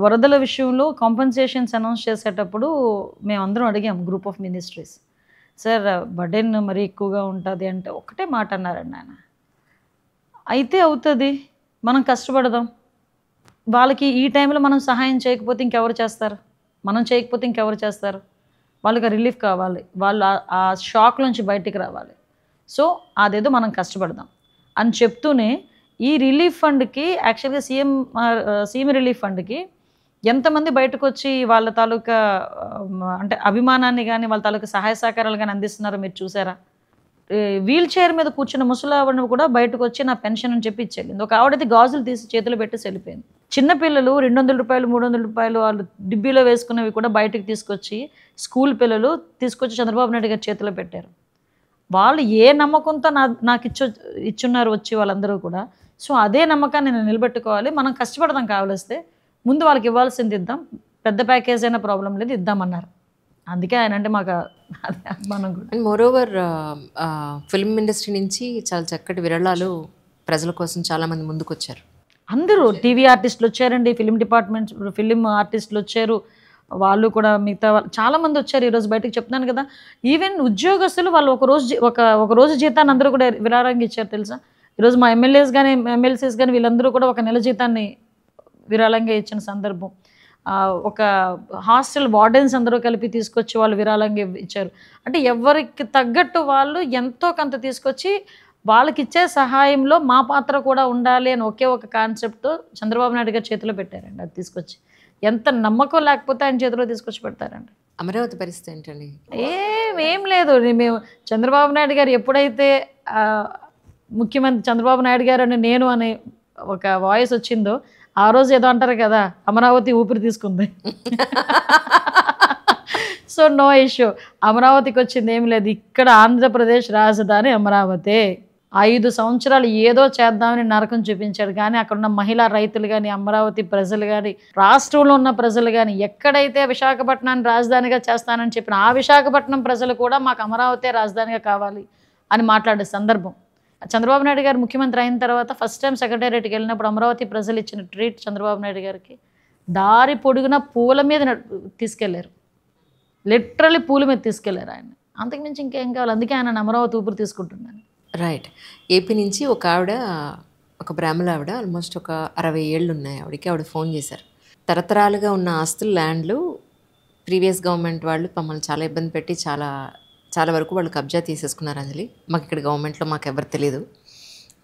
B: వరదల విషయంలో కాంపెన్సేషన్స్ అనౌన్స్ చేసేటప్పుడు మేమందరం అడిగాం group of ministries, sir burden మరి ఎక్కువగా ఉంటుంది అంటే ఒకటే మాట అన్నారండి ఆయన, అయితే అవుతుంది, మనం కష్టపడదాం, వాళ్ళకి ఈ టైంలో మనం సహాయం చేయకపోతే ఇంకెవరు చేస్తారు, మనం చేయకపోతే ఇంకెవరు చేస్తారు, వాళ్ళకి రిలీఫ్ కావాలి, వాళ్ళు ఆ షాక్ నుంచి బయటికి రావాలి, సో అదేదో మనం కష్టపడదాం అని చెప్తూనే ఈ రిలీఫ్ ఫండ్కి యాక్చువల్గా సీఎం రిలీఫ్ ఫండ్కి ఎంతమంది బయటకు వచ్చి వాళ్ళ తాలూకా అంటే అభిమానాన్ని కానీ వాళ్ళ తాలూకా సహాయ సహకారాలు కానీ అందిస్తున్నారో మీరు చూసారా? వీల్ చైర్ మీద కూర్చున్న ముసలావిడను కూడా బయటకు వచ్చి నా పెన్షన్ అని చెప్పి ఇచ్చేళ్ళింది. ఒక ఆవిడైతే గాజులు తీసి చేతులు పెట్టి వెళ్ళిపోయింది. చిన్నపిల్లలు $200 $300 వాళ్ళు డిబ్బీలో వేసుకున్నవి కూడా బయటకు తీసుకొచ్చి స్కూల్ పిల్లలు తీసుకొచ్చి చంద్రబాబు నాయుడు గారి చేతిలో పెట్టారు. వాళ్ళు ఏ నమ్మకంతో నాకు ఇచ్చున్నారు వచ్చి వాళ్ళందరూ కూడా. సో అదే నమ్మకాన్ని నేను నిలబెట్టుకోవాలి, మనం కష్టపడదాం, కావలిస్తే ముందు వాళ్ళకి ఇవ్వాల్సింది ఇద్దాం, పెద్ద ప్యాకేజ్ అయినా ప్రాబ్లం లేదు ఇద్దామన్నారు. అందుకే ఆయన అంటే మాకు మనం కూడా.
A: అండ్ మోరోవర్ ఫిల్మ్ ఇండస్ట్రీ నుంచి చాలా చక్కటి విరళాలు ప్రజల కోసం చాలామంది ముందుకు వచ్చారు.
B: అందరూ టీవీ ఆర్టిస్టులు వచ్చారండి, ఫిలిం ఆర్టిస్టులు వచ్చారు, వాళ్ళు కూడా మిగతా చాలామంది వచ్చారు. ఈరోజు బయటకు చెప్తున్నాను కదా, ఈవెన్ ఉద్యోగస్తులు వాళ్ళు ఒక రోజు జీతాన్ని అందరూ కూడా విరాళంగా ఇచ్చారు తెలుసా. ఈరోజు మా ఎమ్మెల్యేస్ కానీ ఎమ్మెల్సీస్ కానీ వీళ్ళందరూ కూడా ఒక నెల జీతాన్ని విరాళంగా ఇచ్చిన సందర్భం. ఒక హాస్టల్ వార్డెన్స్ అందరూ కలిపి తీసుకొచ్చి వాళ్ళు విరాళంగా ఇచ్చారు. అంటే ఎవరికి తగ్గట్టు వాళ్ళు ఎంతో కొంత తీసుకొచ్చి వాళ్ళకి ఇచ్చే సహాయంలో మా పాత్ర కూడా ఉండాలి అని ఒకే ఒక కాన్సెప్ట్తో చంద్రబాబు నాయుడు గారి చేతిలో పెట్టారండి. అది తీసుకొచ్చి ఎంత నమ్మకం లేకపోతే ఆయన చేతిలో తీసుకొచ్చి పెడతారండి.
A: అమరావతి పరిస్థితి ఏంటండి?
B: ఏం లేదు, మేము చంద్రబాబు నాయుడు గారు ఎప్పుడైతే ముఖ్యమంత్రి చంద్రబాబు నాయుడు గారు అని నేను అనే ఒక వాయిస్ వచ్చిందో ఆ రోజు ఏదో అంటారు కదా, అమరావతి ఊపిరి తీసుకుంది. సో నో ఇష్యూ, అమరావతికి వచ్చింది ఏం లేదు. ఇక్కడ ఆంధ్రప్రదేశ్ రాజధాని అమరావతి. 5 సంవత్సరాలు ఏదో చేద్దామని నరకం చూపించాడు. కానీ అక్కడ ఉన్న మహిళా రైతులు కానీ, అమరావతి ప్రజలు కానీ, రాష్ట్రంలో ఉన్న ప్రజలు కానీ, ఎక్కడైతే విశాఖపట్నాన్ని రాజధానిగా చేస్తానని చెప్పిన ఆ విశాఖపట్నం ప్రజలు కూడా మాకు అమరావతి రాజధానిగా కావాలి అని మాట్లాడే సందర్భం. చంద్రబాబు నాయుడు గారు ముఖ్యమంత్రి అయిన తర్వాత ఫస్ట్ టైం సెక్రటేరియట్కి వెళ్ళినప్పుడు అమరావతి ప్రజలు ఇచ్చిన ట్రీట్ చంద్రబాబు నాయుడు గారికి దారి పొడుగున పూల మీద తీసుకెళ్లారు. లిటరలీ పూల మీద తీసుకెళ్లారు ఆయన. అంతకుమించి ఇంకేం కావాలి, అందుకే ఆయన అమరావతి ఊపిరి తీసుకుంటున్నాను.
A: రైట్. ఏపీ నుంచి ఒక ఆవిడ, ఒక బ్రాహ్మణ ఆవిడ, ఆల్మోస్ట్ ఒక 60 ఏళ్ళు ఉన్నాయి ఆవిడకి. ఆవిడ ఫోన్ చేశారు, తరతరాలుగా ఉన్న ఆస్తులు, ల్యాండ్లు ప్రీవియస్ గవర్నమెంట్ వాళ్ళు మమ్మల్ని చాలా ఇబ్బంది పెట్టి చాలా వరకు వాళ్ళు కబ్జా తీసేసుకున్నారు. అంజలి, మాకు ఇక్కడ గవర్నమెంట్లో మాకు ఎవరు తెలియదు,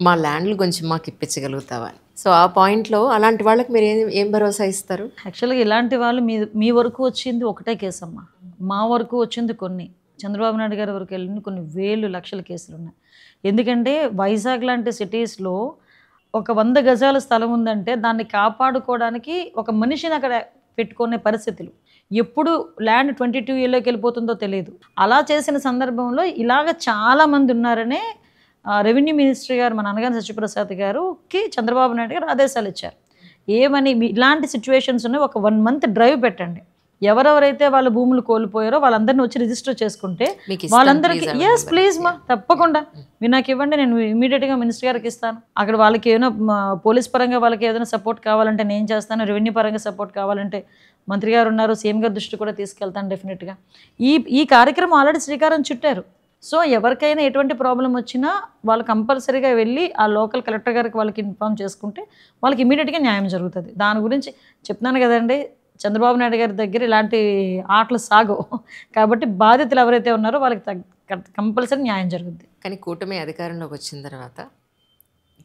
A: మా ల్యాండ్లు కొంచెం మాకు ఇప్పించగలుగుతావా? సో ఆ పాయింట్లో అలాంటి వాళ్ళకి మీరు ఏం భరోసా ఇస్తారు?
B: యాక్చువల్గా ఇలాంటి వాళ్ళు మీ వరకు వచ్చింది ఒకటే కేసు అమ్మా, మా వరకు వచ్చింది కొన్ని, చంద్రబాబు నాయుడు గారి వరకు వెళ్ళింది కొన్ని వేలు లక్షల కేసులు ఉన్నాయి. ఎందుకంటే వైజాగ్ లాంటి సిటీస్లో ఒక 100 గజాల స్థలం ఉందంటే దాన్ని కాపాడుకోవడానికి ఒక మనిషిని అక్కడ పెట్టుకునే పరిస్థితులు, ఎప్పుడు ల్యాండ్ 22 ఏళ్ళకి వెళ్ళిపోతుందో తెలియదు. అలా చేసిన సందర్భంలో ఇలాగ చాలామంది ఉన్నారనే రెవెన్యూ మినిస్టర్ గారు మన అనగానే సత్యప్రసాద్ గారుకి చంద్రబాబు నాయుడు గారు ఆదేశాలు ఇచ్చారు. ఏమని, ఇలాంటి సిచ్యువేషన్స్ ఉన్నాయి, ఒక 1 month డ్రైవ్ పెట్టండి, ఎవరెవరైతే వాళ్ళ భూములు కోల్పోయారో వాళ్ళందరినీ వచ్చి రిజిస్టర్ చేసుకుంటే వాళ్ళందరికీ ఎస్ ప్లీజ్ మా తప్పకుండా మీరు నాకు ఇవ్వండి, నేను ఇమీడియట్గా మినిస్టర్ గారికి ఇస్తాను. అక్కడ వాళ్ళకి ఏమైనా పోలీస్ పరంగా వాళ్ళకి ఏదైనా సపోర్ట్ కావాలంటే నేను చేస్తాను, రెవెన్యూ పరంగా సపోర్ట్ కావాలంటే మంత్రి గారు ఉన్నారు, సీఎం గారి దృష్టి కూడా తీసుకెళ్తాను డెఫినెట్గా. ఈ కార్యక్రమం ఆల్రెడీ శ్రీకారం చుట్టారు. సో ఎవరికైనా ఎటువంటి ప్రాబ్లం వచ్చినా వాళ్ళు కంపల్సరీగా వెళ్ళి ఆ లోకల్ కలెక్టర్ గారికి వాళ్ళకి ఇన్ఫామ్ చేసుకుంటే వాళ్ళకి ఇమీడియట్గా న్యాయం జరుగుతుంది. దాని గురించి చెప్తున్నాను కదండి, చంద్రబాబు నాయుడు గారి దగ్గర ఇలాంటి ఆటలు సాగవు. కాబట్టి బాధితులు ఎవరైతే ఉన్నారో వాళ్ళకి కంపల్సరీ న్యాయం జరుగుద్ది.
A: కానీ కూటమి అధికారంలోకి వచ్చిన తర్వాత,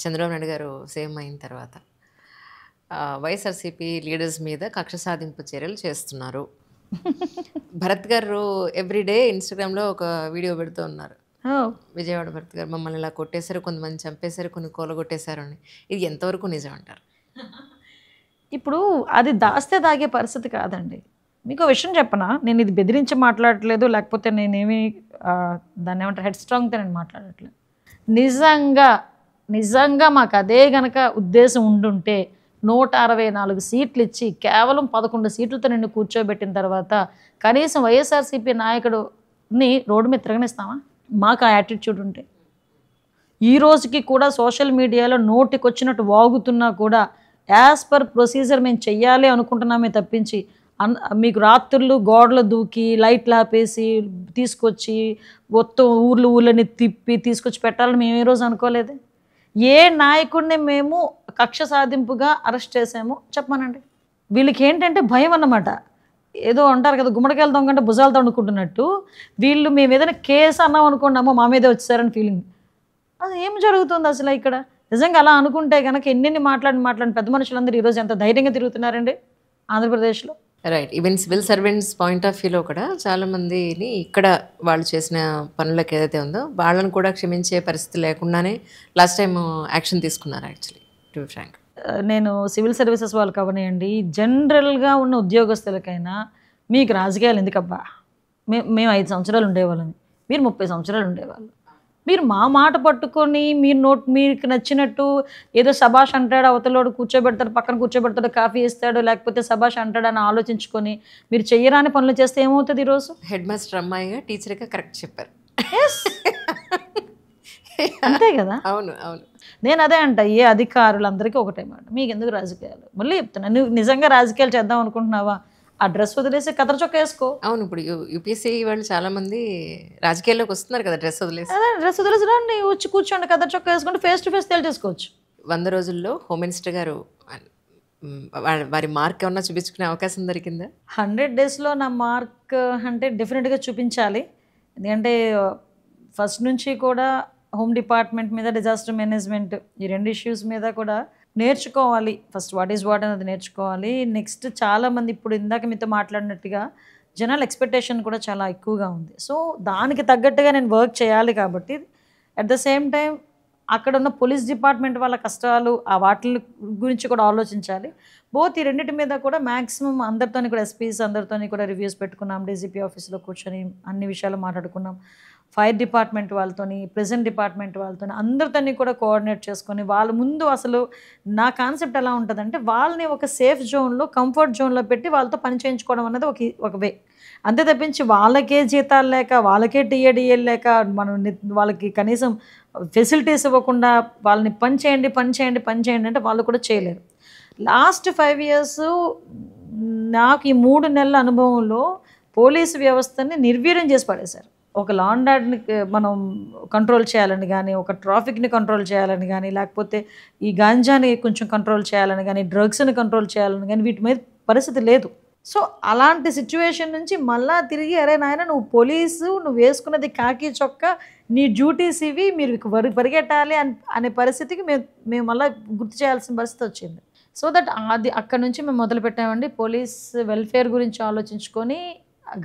A: చంద్రబాబు నాయుడు గారు సీఎం అయిన తర్వాత వైఎస్ఆర్సీపీ లీడర్స్ మీద కక్ష సాధింపు చర్యలు చేస్తున్నారు. భరత్ గారు ఎవ్రీడే ఇన్స్టాగ్రామ్లో ఒక వీడియో పెడుతూ ఉన్నారు. విజయవాడ భరత్ గారు మమ్మల్ని ఇలా కొట్టేశారు, కొంతమంది చంపేశారు, కొన్ని కూలగొట్టేశారు అని. ఇది ఎంతవరకు నిజం అంటారు?
B: ఇప్పుడు అది దాస్తే దాగే పరిస్థితి కాదండి. మీకు విషయం చెప్పనా, నేను ఇది బెదిరించి మాట్లాడట్లేదు, లేకపోతే నేనేమి దాన్ని ఏమంటారు హెడ్ స్ట్రాంగ్తో నేను మాట్లాడట్లేదు. నిజంగా మాకు అదే గనక ఉద్దేశం ఉండుంటే 164 సీట్లు ఇచ్చి కేవలం 11 సీట్లతో నిన్ను కూర్చోబెట్టిన తర్వాత కనీసం వైఎస్ఆర్సీపీ నాయకుడిని రోడ్డు మీద తిరగనిస్తామా? మాకు ఆ యాటిట్యూడ్ ఉంటే ఈ రోజుకి కూడా సోషల్ మీడియాలో నోటికొచ్చినట్టు వాగుతున్నా కూడా యాజ్ పర్ ప్రొసీజర్ మేము చెయ్యాలి అనుకుంటున్నామే తప్పించి మీకు రాత్రులు గోడలు దూకి లైట్లు ఆపేసి తీసుకొచ్చి మొత్తం ఊర్లని తిప్పి తీసుకొచ్చి పెట్టాలని మేము ఏ రోజు అనుకోలేదు. ఏ నాయకుడిని మేము కక్ష సాధింపుగా అరెస్ట్ చేసామో చెప్పమనండి. వీళ్ళకి ఏంటంటే భయం అన్నమాట. ఏదో అంటారు కదా, గుమ్మడికాయలు దొంగంటే భుజాలతో అనుకుంటున్నట్టు వీళ్ళు మేము ఏదైనా కేసు అన్నాం అనుకోండి, మా మీదే వచ్చారని ఫీలింగ్. అది ఏం జరుగుతుంది అసలు ఇక్కడ? నిజంగా అలా అనుకుంటే కనుక ఎన్నెన్ని మాట్లాడిన పెద్ద మనుషులందరూ ఈరోజు ఎంత ధైర్యంగా తిరుగుతున్నారండి ఆంధ్రప్రదేశ్లో.
A: Right. Even civil servants point of వ్యూలో కూడా చాలామందిని ఇక్కడ వాళ్ళు చేసిన పనులకు ఏదైతే ఉందో వాళ్ళని కూడా క్షమించే పరిస్థితి లేకుండానే లాస్ట్ టైం యాక్షన్ తీసుకున్నారు. యాక్చువల్లీ టు బి ఫ్రాంక్,
B: నేను సివిల్ సర్వీసెస్ వాళ్ళకి అవనియండి, జనరల్గా ఉన్న ఉద్యోగస్తులకైనా మీకు రాజకీయాలు ఎందుకబ్బా, మేము 5 సంవత్సరాలు ఉండేవాళ్ళని, మీరు 30 సంవత్సరాలు ఉండేవాళ్ళు, మీరు మా మాట పట్టుకొని మీకు నచ్చినట్టు ఏదో సభాష్ అంటాడు, అవతలోడు కూర్చోబెడతాడు, పక్కన కూర్చోబెడతాడు, కాఫీ ఇస్తాడు, లేకపోతే సభాష్ అంటాడు అని ఆలోచించుకొని మీరు చెయ్యరాని పనులు చేస్తే ఏమవుతుంది? ఈరోజు
A: హెడ్ మాస్టర్ అమ్మాయిగా టీచర్గా కరెక్ట్ చెప్పారు.
B: అంతే కదా.
A: అవును అవును,
B: నేను అదే అంట, ఏ అధికారులందరికీ ఒకటే మాట, మీకు ఎందుకు రాజకీయాలు? మళ్ళీ చెప్తున్నా, నువ్వు నిజంగా రాజకీయాలు చేద్దాం అనుకుంటున్నావా, ఆ డ్రెస్ వదిలేసి కథర చొక్క వేసుకో.
A: అవును, ఇప్పుడు యూపీఎస్సీ వాళ్ళు చాలా మంది రాజకీయాల్లోకి వస్తున్నారు కదా డ్రెస్ వదిలేసి.
B: అదే డ్రెస్ వదిలేసి రండి, వచ్చి కూర్చోండి, కథర చొక్క వేసుకుంటే ఫేస్ టు ఫేస్ తేల్చేసుకోవచ్చు.
A: 100 రోజుల్లో హోమ్ మినిస్టర్ గారు వారి మార్క్ ఏమన్నా చూపించుకునే అవకాశం దొరికిందా?
B: 100 డేస్లో నా మార్క్ అంటే డెఫినెట్గా చూపించాలి. ఎందుకంటే ఫస్ట్ నుంచి కూడా హోమ్ డిపార్ట్మెంట్ మీద, డిజాస్టర్ మేనేజ్మెంట్, ఈ 2 ఇష్యూస్ మీద కూడా నేర్చుకోవాలి. ఫస్ట్ వాట్ ఈజ్ వాట్ అనేది నేర్చుకోవాలి. నెక్స్ట్ చాలామంది ఇప్పుడు ఇందాక మీతో మాట్లాడినట్టుగా జనాల ఎక్స్పెక్టేషన్ కూడా చాలా ఎక్కువగా ఉంది. సో దానికి తగ్గట్టుగా నేను వర్క్ చేయాలి. కాబట్టి అట్ ద సేమ్ టైం అక్కడ ఉన్న పోలీస్ డిపార్ట్మెంట్ వాళ్ళ కష్టాలు వాటి గురించి కూడా ఆలోచించాలి. బోత్ ఈ రెండింటి మీద కూడా మ్యాక్సిమం అందరితోని కూడా ఎస్పీస్ అందరితోని కూడా రివ్యూస్ పెట్టుకున్నాం. డీజీపీ ఆఫీస్లో కూర్చొని అన్ని విషయాలు మాట్లాడుకున్నాం. ఫైర్ డిపార్ట్మెంట్ వాళ్ళతోని, ప్రెజెంట్ డిపార్ట్మెంట్ వాళ్ళతోని అందరితోని కూడా కోఆర్డినేట్ చేసుకొని వాళ్ళ ముందు అసలు నా కాన్సెప్ట్ ఎలా ఉంటుందంటే వాళ్ళని ఒక సేఫ్ జోన్లో, కంఫర్ట్ జోన్లో పెట్టి వాళ్ళతో పని చేయించుకోవడం అనేది ఒక వే. అంతే తప్పించి వాళ్ళకే జీతాలు లేక, వాళ్ళకే టీఏడిఏలు లేక, మనం వాళ్ళకి కనీసం ఫెసిలిటీస్ ఇవ్వకుండా వాళ్ళని పని చేయండి అంటే వాళ్ళు కూడా చేయలేరు. లాస్ట్ 5 years నాకు ఈ 3 నెలల అనుభవంలో పోలీసు వ్యవస్థని నిర్వీర్యం చేసి పడేశారు. ఒక లా అండ్ ఆర్డర్ని మనం కంట్రోల్ చేయాలని కానీ, ఒక ట్రాఫిక్ని కంట్రోల్ చేయాలని కానీ, లేకపోతే ఈ గాంజాని కొంచెం కంట్రోల్ చేయాలని కానీ, డ్రగ్స్ని కంట్రోల్ చేయాలని కానీ వీటి మీద పరిస్థితి లేదు. సో అలాంటి సిచ్యువేషన్ నుంచి మళ్ళా తిరిగి అరే నాయన నువ్వు పోలీసు, నువ్వు వేసుకున్నది కాకి చొక్క, నీ డ్యూటీస్ ఇవి, మీరు పరిగెట్టాలి అనే పరిస్థితికి మేము మళ్ళీ గుర్తు చేయాల్సిన పరిస్థితి వచ్చింది. సో దట్ అది అక్కడ నుంచి మేము మొదలు పెట్టామండి. పోలీస్ వెల్ఫేర్ గురించి ఆలోచించుకొని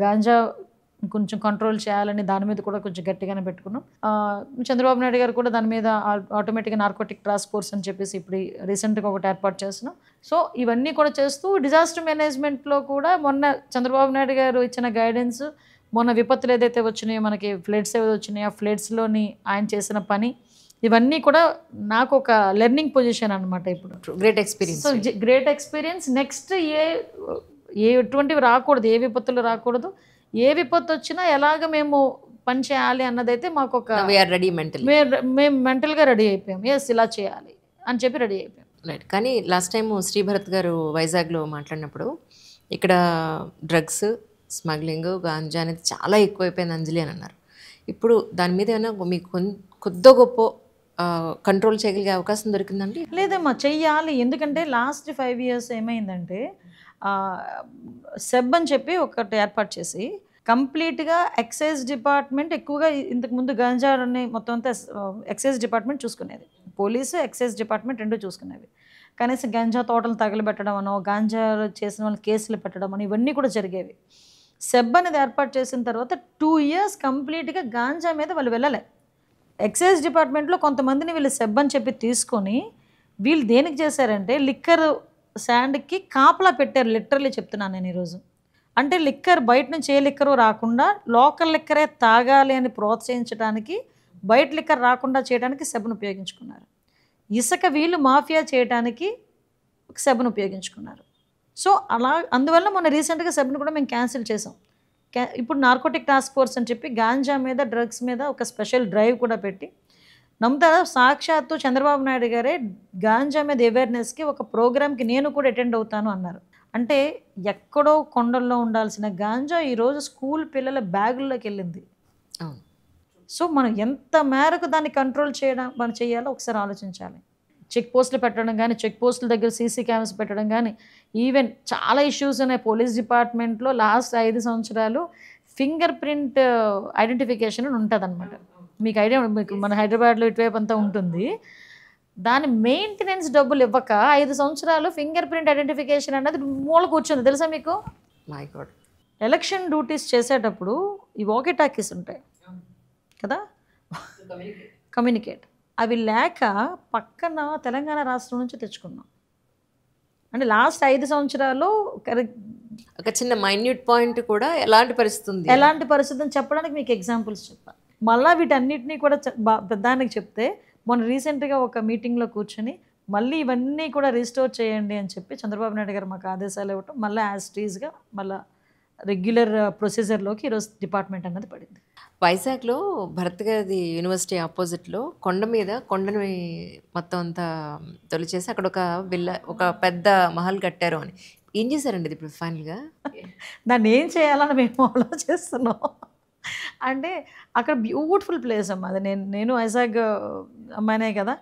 B: గాంజా కొంచెం కంట్రోల్ చేయాలని దాని మీద కూడా కొంచెం గట్టిగానే పెట్టుకున్నాం. చంద్రబాబు నాయుడు గారు కూడా దాని మీద ఆటోమేటిక్గా నార్కోటిక్ టాస్క్ ఫోర్స్ అని చెప్పేసి ఇప్పుడు రీసెంట్గా ఒకటి ఏర్పాటు చేస్తున్నాం. సో ఇవన్నీ కూడా చేస్తూ డిజాస్టర్ మేనేజ్మెంట్లో కూడా మొన్న చంద్రబాబు నాయుడు గారు ఇచ్చిన గైడెన్స్, మొన్న విపత్తులు ఏదైతే వచ్చినాయో, మనకి ఫ్లడ్స్ ఏవైతే వచ్చినాయో ఆ ఫ్లడ్స్లోని ఆయన చేసిన పని, ఇవన్నీ కూడా నాకు ఒక లెర్నింగ్ పొజిషన్ అనమాట. ఇప్పుడు
A: great experience.
B: So great experience. Next ఎటువంటివి రాకూడదు, ఏ విపత్తులు రాకూడదు, ఏ విపత్తు వచ్చినా ఎలాగ మేము పని చేయాలి అన్నదైతే మాకు ఒక మేము మెంటల్గా రెడీ అయిపోయాం. ఎస్ ఇలా చేయాలి అని చెప్పి రెడీ అయిపోయాం.
A: రైట్. కానీ లాస్ట్ టైం శ్రీభరత్ గారు వైజాగ్లో మాట్లాడినప్పుడు ఇక్కడ డ్రగ్స్ స్మగ్లింగ్, గాంజా అనేది చాలా ఎక్కువైపోయింది అంజలి అని అన్నారు. ఇప్పుడు దాని మీద ఏమైనా మీకు కొద్ది గొప్ప కంట్రోల్ చేయగలిగే అవకాశం దొరికిందండి?
B: లేదమ్మా, చెయ్యాలి. ఎందుకంటే లాస్ట్ 5 years ఏమైందంటే సెబ్ అని చెప్పి ఒకటి ఏర్పాటు చేసి కంప్లీట్గా ఎక్సైజ్ డిపార్ట్మెంట్ ఎక్కువగా ఇంతకుముందు గంజాని మొత్తం అంతా ఎక్సైజ్ డిపార్ట్మెంట్ చూసుకునేది, పోలీసు ఎక్సైజ్ డిపార్ట్మెంట్ రెండు చూసుకునేవి. కనీసం గంజా తోటలు తగలబెట్టడం అనో, గాంజా చేసిన వాళ్ళు కేసులు పెట్టడం అని ఇవన్నీ కూడా జరిగేవి. సెబ్ అనేది ఏర్పాటు చేసిన తర్వాత 2 years కంప్లీట్గా గాంజా మీద వాళ్ళు వెళ్ళలే. ఎక్సైజ్ డిపార్ట్మెంట్లో కొంతమందిని వీళ్ళు సెబ్ అని చెప్పి తీసుకొని వీళ్ళు దేనికి చేశారంటే లిక్కర్ శాండ్కి కాపలా పెట్టారు. లిటరల్లీ చెప్తున్నాను నేను ఈరోజు. అంటే లిక్కర్ బయట నుంచి ఏ లిక్కరు రాకుండా లోకల్ లిక్కరే తాగాలి అని ప్రోత్సహించడానికి, బయట లిక్కర్ రాకుండా చేయడానికి సెబ్ను ఉపయోగించుకున్నారు. ఇసుక వీళ్ళు మాఫియా చేయడానికి సెబ్ను ఉపయోగించుకున్నారు. సో అలా అందువల్ల మొన్న రీసెంట్గా సెబ్ను కూడా మేము క్యాన్సిల్ చేసాం. ఇప్పుడు నార్కోటిక్ టాస్క్ ఫోర్స్ అని చెప్పి గాంజా మీద, డ్రగ్స్ మీద ఒక స్పెషల్ డ్రైవ్ కూడా పెట్టి, నమ్ముతారా, సాక్షాత్తు చంద్రబాబు నాయుడు గారే గాంజా మీద అవేర్నెస్కి ఒక ప్రోగ్రామ్కి నేను కూడా అటెండ్ అవుతాను అన్నారు. అంటే ఎక్కడో కొండల్లో ఉండాల్సిన గాంజా ఈరోజు స్కూల్ పిల్లల బ్యాగుల్లోకి వెళ్ళింది. సో మనం ఎంత మేరకు దాన్ని కంట్రోల్ మనం చేయాలో ఒకసారి ఆలోచించాలి. చెక్ పోస్టులు పెట్టడం కానీ, చెక్ పోస్టుల దగ్గర సీసీ కెమెరాస్ పెట్టడం కానీ, ఈవెన్ చాలా ఇష్యూస్ ఉన్నాయి పోలీస్ డిపార్ట్మెంట్లో. లాస్ట్ 5 సంవత్సరాలు ఫింగర్ ప్రింట్ ఐడెంటిఫికేషన్ ఉంటుంది అనమాట. మీకు ఐడియా, మీకు మన హైదరాబాద్లో ఇటువైపు అంతా ఉంటుంది. దాని మెయింటెనెన్స్ డబ్బులు ఇవ్వక 5 సంవత్సరాలు ఫింగర్ ప్రింట్ ఐడెంటిఫికేషన్ అనేది మూల కూర్చుంది. తెలుసా మీకు?
A: My God.
B: ఎలక్షన్ డ్యూటీస్ చేసేటప్పుడు ఈ వాకీ టాకీస్ ఉంటాయి కదా, కమ్యూనికేట్, అవి లేక పక్కన తెలంగాణ రాష్ట్రం నుంచి తెచ్చుకున్నాం. అంటే లాస్ట్ 5 సంవత్సరాలు
A: ఒక చిన్న మైన్యూట్ పాయింట్ కూడా ఎలాంటి
B: పరిస్థితి అని చెప్పడానికి మీకు ఎగ్జాంపుల్స్ చెప్పాలి. మళ్ళీ వీటన్నిటినీ కూడా పెద్దానికి చెప్తే మొన్న రీసెంట్గా ఒక మీటింగ్లో కూర్చొని మళ్ళీ ఇవన్నీ కూడా రీస్టోర్ చేయండి అని చెప్పి చంద్రబాబు నాయుడు గారు మాకు ఆదేశాలు ఇవ్వటం, మళ్ళీ యాజ్ టీజ్గా మళ్ళీ రెగ్యులర్ ప్రొసీజర్లోకి ఈరోజు డిపార్ట్మెంట్ అన్నది పడింది.
A: వైజాగ్లో భరత్ గారి యూనివర్సిటీ ఆపోజిట్లో కొండని మొత్తం అంతా తొలిచేసి అక్కడ ఒక పెద్ద మహల్ కట్టారు అని. ఏం చేశారండి ఇది ఇప్పుడు ఫైనల్గా?
B: దాన్ని ఏం చేయాలని మేము ఆలోచిస్తున్నాం. అంటే అక్కడ బ్యూటిఫుల్ ప్లేస్ అమ్మ అది. నేను వైజాగ్ అమ్మాయినే కదా,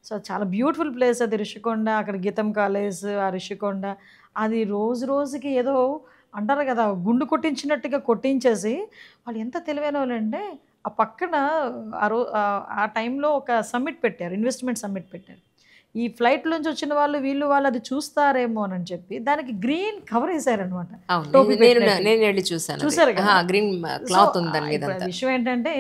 B: సో చాలా బ్యూటిఫుల్ ప్లేస్ అది. రిషికొండ, అక్కడ గీతం కాలేజ్, ఆ రిషికొండ అది రోజు రోజుకి ఏదో అంటారు కదా, గుండు కొట్టించినట్టుగా కొట్టించేసి వాళ్ళు ఎంత తెలివైన వాళ్ళు అంటే ఆ పక్కన ఆ టైంలో ఒక సమ్మిట్ పెట్టారు, ఇన్వెస్ట్మెంట్ సమ్మిట్ పెట్టారు. ఈ ఫ్లైట్ నుంచి వచ్చిన వాళ్ళు అది చూస్తారేమో అని చెప్పి దానికి గ్రీన్ కవర్ వేసారనమాట. చూసారు కదా, విషయం ఏంటంటే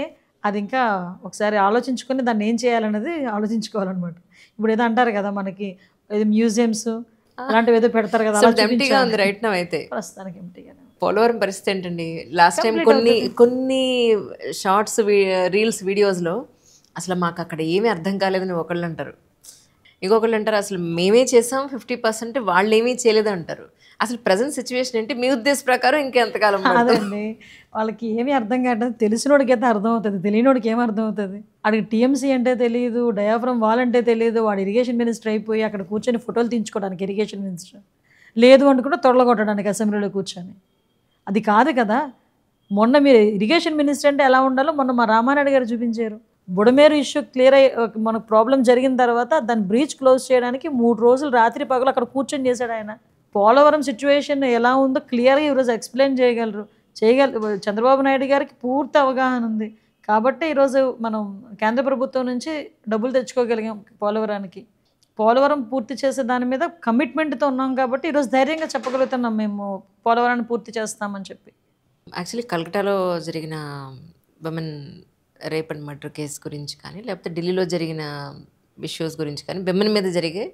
B: అది ఇంకా ఒకసారి ఆలోచించుకొని దాన్ని ఏం చేయాలన్నది ఆలోచించుకోవాలన్నమాట. ఇప్పుడు ఏదో అంటారు కదా, మనకి ఏదో మ్యూజియంస్ అలాంటివి ఏదో పెడతారు కదా, ప్రస్తుతానికి ఎంటీగా.
A: పోలవరం పరిస్థితి ఏంటండి? లాస్ట్ టైం కొన్ని షార్ట్స్, రీల్స్, వీడియోస్లో అసలు మాకు అక్కడ ఏమీ అర్థం కాలేదని ఒకళ్ళు అంటారు, ఇంకొకళ్ళు అంటారు అసలు మేమే చేసాం 50%, వాళ్ళు ఏమీ చేయలేదు అంటారు. అసలు ప్రజెంట్ సిచ్యువేషన్ ఏంటి మీ ఉద్దేశ ప్రకారం? ఇంకెంతకాలం?
B: అదండి, వాళ్ళకి ఏమీ అర్థం కావట్లేదు. తెలిసినోడికి అయితే అర్థం అవుతుంది, తెలియనోడికి ఏం అర్థం అవుతుంది? అడిగి టీఎంసీ అంటే తెలియదు, డయాఫ్రమ్ వాల్ అంటే తెలియదు. వాడు ఇరిగేషన్ మినిస్టర్ అయిపోయి అక్కడ కూర్చొని ఫోటోలు తీయించుకోవడానికి ఇరిగేషన్ మినిస్టర్ లేదు అనుకుంటే తొడలగొట్టడానికి అసెంబ్లీలో కూర్చొని. అది కాదు కదా. మొన్న మీరు ఇరిగేషన్ మినిస్టర్ అంటే ఎలా ఉండాలో మొన్న మా రామానాయుడు గారు చూపించారు. బుడమేరు ఇష్యూ క్లియర్ మనకు ప్రాబ్లం జరిగిన తర్వాత దాన్ని బ్రీచ్ క్లోజ్ చేయడానికి 3 రోజులు రాత్రి పగలు అక్కడ కూర్చొని చేశాడు ఆయన. పోలవరం సిచ్యువేషన్ ఎలా ఉందో క్లియర్గా ఈరోజు ఎక్స్ప్లెయిన్ చేయగలరు. చంద్రబాబు నాయుడు గారికి పూర్తి అవగాహన ఉంది కాబట్టి ఈరోజు మనం కేంద్ర ప్రభుత్వం నుంచి డబ్బులు తెచ్చుకోగలిగాం పోలవరానికి. పోలవరం పూర్తి చేసే దాని మీద కమిట్మెంట్తో ఉన్నాం కాబట్టి ఈరోజు ధైర్యంగా చెప్పగలుగుతున్నాం మేము పోలవరాన్ని పూర్తి చేస్తామని చెప్పి.
A: యాక్చువల్లీ కలకటాలో జరిగిన women rape and murder case గురించి కానీ లేకపోతే ఢిల్లీలో జరిగిన ఇష్యూస్ గురించి కానీ విమెన్ మీద జరిగే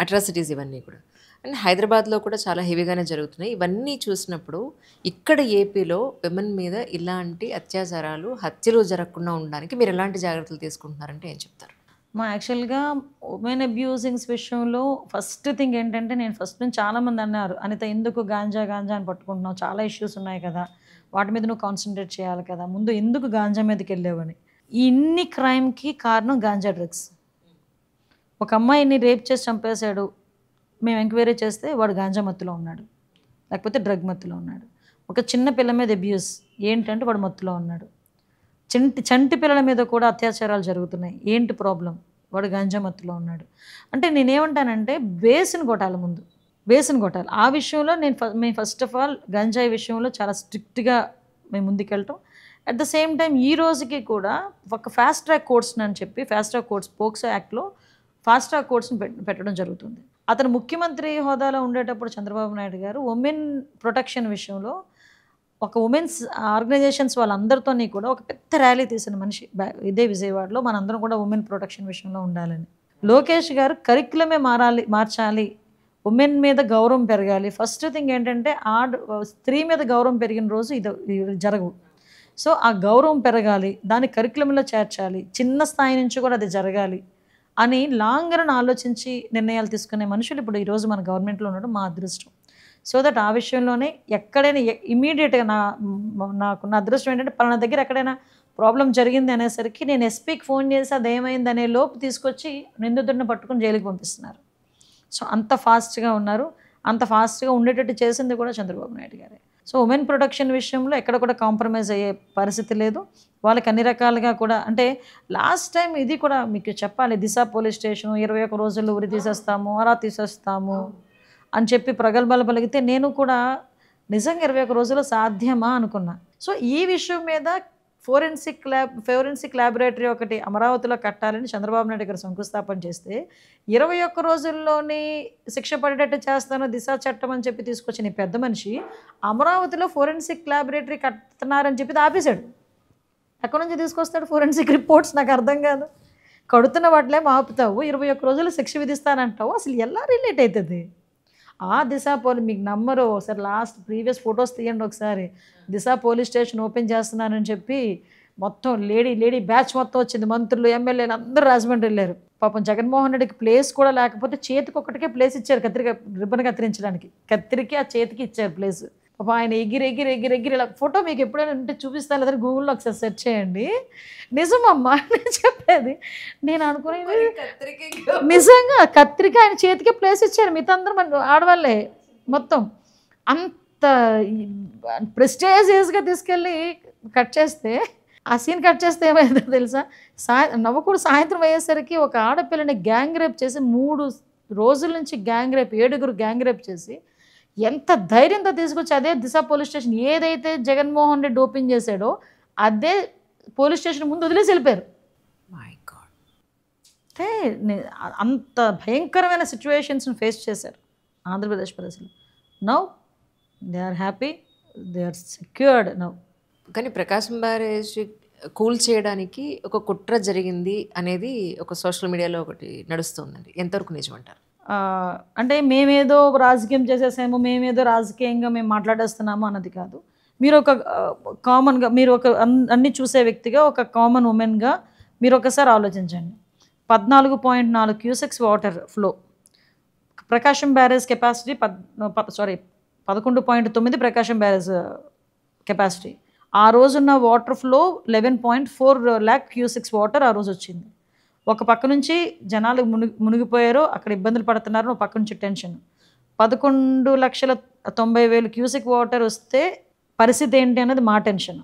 A: అట్రాసిటీస్ ఇవన్నీ కూడా అండ్ హైదరాబాద్లో కూడా చాలా హెవీగానే జరుగుతున్నాయి. ఇవన్నీ చూసినప్పుడు ఇక్కడ ఏపీలో విమెన్ మీద ఇలాంటి అత్యాచారాలు హత్యలు జరగకుండా ఉండడానికి మీరు ఎలాంటి జాగ్రత్తలు తీసుకుంటున్నారంటే ఏం చెప్తారు?
B: యాక్చువల్గా ఉమెన్ అబ్యూజింగ్స్ విషయంలో ఫస్ట్ థింగ్ ఏంటంటే, నేను ఫస్ట్ నుంచి చాలామంది అన్నారు, అనిత ఎందుకు గాంజా గాంజా అని పట్టుకుంటున్నావు, చాలా ఇష్యూస్ ఉన్నాయి కదా, వాటి మీద నువ్వు కాన్సన్ట్రేట్ చేయాలి కదా, ముందు ఎందుకు గాంజా మీదకి వెళ్ళావని. ఇన్ని క్రైమ్కి కారణం గాంజా డ్రగ్స్. ఒక అమ్మాయిని రేప్ చేసి చంపేశాడు, మేము ఎంక్వైరీ చేస్తే వాడు గాంజా మత్తులో ఉన్నాడు, లేకపోతే డ్రగ్ మత్తులో ఉన్నాడు. ఒక చిన్న పిల్ల మీద అబ్యూస్ ఏంటంటే వాడు మత్తులో ఉన్నాడు. చంటి పిల్లల మీద కూడా అత్యాచారాలు జరుగుతున్నాయి, ఏంటి ప్రాబ్లం, వాడు గాంజా మత్తులో ఉన్నాడు. అంటే నేనేమంటానంటే బేస్ని కొట్టాలి, ముందు బేస్ని కొట్టాలి. ఆ విషయంలో మేము ఫస్ట్ ఆఫ్ ఆల్ గంజాయి విషయంలో చాలా స్ట్రిక్ట్గా మేము ముందుకెళ్ళటం. అట్ ద సేమ్ టైం ఈ రోజుకి కూడా ఒక ఫాస్ట్ ట్రాక్ కోర్ట్స్ని అని చెప్పి, ఫాస్ట్ ట్రాక్ కోర్ట్స్ పోక్సో యాక్ట్లో ఫాస్ట్ ట్రాక్ కోర్ట్స్ని పెట్టడం జరుగుతుంది. అతను ముఖ్యమంత్రి హోదాలో ఉండేటప్పుడు చంద్రబాబు నాయుడు గారు ఉమెన్ ప్రొటెక్షన్ విషయంలో ఒక ఉమెన్స్ ఆర్గనైజేషన్స్ వాళ్ళందరితో కూడా ఒక పెద్ద ర్యాలీ తీసిన మనిషి ఇదే విజయవాడలో, మనందరం కూడా ఉమెన్ ప్రొటెక్షన్ విషయంలో ఉండాలని. లోకేష్ గారు కరిక్యులమే మార్చాలి, ఉమెన్ మీద గౌరవం పెరగాలి. ఫస్ట్ థింగ్ ఏంటంటే స్త్రీ మీద గౌరవం పెరిగిన రోజు ఇది జరగవు. సో ఆ గౌరవం పెరగాలి, దాన్ని కరిక్యులంలో చేర్చాలి, చిన్న స్థాయి నుంచి కూడా అది జరగాలి అని లాంగ్ రన్ ఆలోచించి నిర్ణయాలు తీసుకునే మనుషులు ఇప్పుడు ఈరోజు మన గవర్నమెంట్లో ఉండడం మా అదృష్టం. సో దట్ ఆ విషయంలోనే ఎక్కడైనా ఇమీడియట్గా నాకున్న అదృష్టం ఏంటంటే, పలానా దగ్గర ఎక్కడైనా ప్రాబ్లం జరిగింది అనేసరికి నేను ఎస్పీకి ఫోన్ చేసి అది ఏమైంది అనే లోపు తీసుకొచ్చి నిందితుడిని పట్టుకుని జైలుకి పంపిస్తున్నారు. సో అంత ఫాస్ట్గా ఉన్నారు, అంత ఫాస్ట్గా ఉండేటట్టు చేసింది కూడా చంద్రబాబు నాయుడు గారే. సో ఉమెన్ ప్రొటెక్షన్ విషయంలో ఎక్కడ కూడా కాంప్రమైజ్ అయ్యే పరిస్థితి లేదు. వాళ్ళకి అన్ని రకాలుగా కూడా, అంటే లాస్ట్ టైం ఇది కూడా మీకు చెప్పాలి, దిశ పోలీస్ స్టేషన్ 21 రోజుల్లో ఉరి తీసేస్తాము, అలా తీసేస్తాము అని చెప్పి ప్రగల్భాలు పలిగితే నేను కూడా నిజంగా 21 రోజుల్లో సాధ్యమా అనుకున్నా. సో ఈ విషయం మీద ఫోరెన్సిక్ ల్యాబొరేటరీ ఒకటి అమరావతిలో కట్టాలని చంద్రబాబు నాయుడు గారు శంకుస్థాపన చేస్తే 21 రోజుల్లోనే శిక్ష పడేటట్టు చేస్తాను దిశ చట్టం అని చెప్పి తీసుకొచ్చిన ఈ పెద్ద మనిషి అమరావతిలో ఫోరెన్సిక్ ల్యాబొరేటరీ కడుతున్నారని చెప్పి ఆపేశాడు. ఎక్కడి నుంచి తీసుకొస్తాడు ఫోరెన్సిక్ రిపోర్ట్స్, నాకు అర్థం కాదు. కడుతున్న వాటిలే ఆపుతావు, 21 రోజులు శిక్ష విధిస్తానంటావు, అసలు ఎలా రిలేట్ అవుతుంది? ఆ దిశ మీకు నమ్మరు, ఒకసారి ప్రీవియస్ ఫొటోస్ తీయండి ఒకసారి. దిశ పోలీస్ స్టేషన్ ఓపెన్ చేస్తున్నానని చెప్పి మొత్తం లేడీ బ్యాచ్ మొత్తం వచ్చింది, మంత్రులు ఎమ్మెల్యేలు అందరూ రాజమండ్రి వెళ్ళారు. పాపం జగన్మోహన్ రెడ్డికి ప్లేస్ కూడా లేకపోతే చేతికి ఒకటికే ప్లేస్ ఇచ్చారు, రిబ్బన్ కత్తిరించడానికి, కత్తిరికి ఆ చేతికి ఇచ్చారు ప్లేస్. పాపం ఆయన ఎగిరి ఇలా ఫోటో మీకు ఎప్పుడైనా ఉంటే చూపిస్తాను, లేదని గూగుల్లో ఒకసారి సెర్చ్ చేయండి. నిజమమ్మా నేను చెప్పేది. నేను అనుకునేది నిజంగా కత్తిరిక ఆయన చేతికి ప్లేస్ ఇచ్చారు, మిగతా అందరూ మన ఆడవాళ్ళే మొత్తం. అంత ప్రెస్టేజియస్గా తీసుకెళ్ళి కట్ చేస్తే, ఆ సీన్ కట్ చేస్తే ఏమైందో తెలుసా, నవ్వకూడదు, సాయంత్రం అయ్యేసరికి ఒక ఆడపిల్లని గ్యాంగ్ రేప్ చేసి 3 రోజుల నుంచి 7 గ్యాంగ్ రేప్ చేసి ఎంత ధైర్యంతో తీసుకొచ్చి అదే దిశ పోలీస్ స్టేషన్ ఏదైతే జగన్మోహన్ రెడ్డి ఓపెన్ చేశాడో అదే పోలీస్ స్టేషన్ ముందు వదిలేసి వెళ్ళిపోయారు. అంటే అంత భయంకరమైన సిచ్యువేషన్స్ని ఫేస్ చేశారు ఆంధ్రప్రదేశ్ ప్రజలు. Now they are happy, they are secured now.
A: కానీ ప్రకాశం బ్యారేజ్ కూల్ చేయడానికి ఒక కుట్ర జరిగింది అనేది ఒక సోషల్ మీడియాలో ఒకటి నడుస్తుందండి, ఎంతవరకు నిజమంటారు?
B: అంటే మేమేదో రాజకీయం చేసేసాము, మేమేదో రాజకీయంగా మేము మాట్లాడేస్తున్నాము అన్నది కాదు. మీరు ఒక కామన్గా, మీరు ఒక అన్ని చూసే వ్యక్తిగా, ఒక కామన్ ఉమెన్గా మీరు ఒకసారి ఆలోచించండి. 14.4 క్యూసెక్స్ వాటర్ ఫ్లో, ప్రకాశం బ్యారేజ్ కెపాసిటీ 11.9 ప్రకాశం బ్యారేజ్ కెపాసిటీ. ఆ రోజున్న water flow 11.4 lakh cusecs water ఆ రోజు వచ్చింది. ఒక పక్క నుంచి జనాలు మునిగిపోయారు, అక్కడ ఇబ్బందులు పడుతున్నారు, ఒక పక్క నుంచి టెన్షన్. 11,90,000 క్యూసెక్ వాటర్ వస్తే పరిస్థితి ఏంటి అన్నది మా టెన్షన్.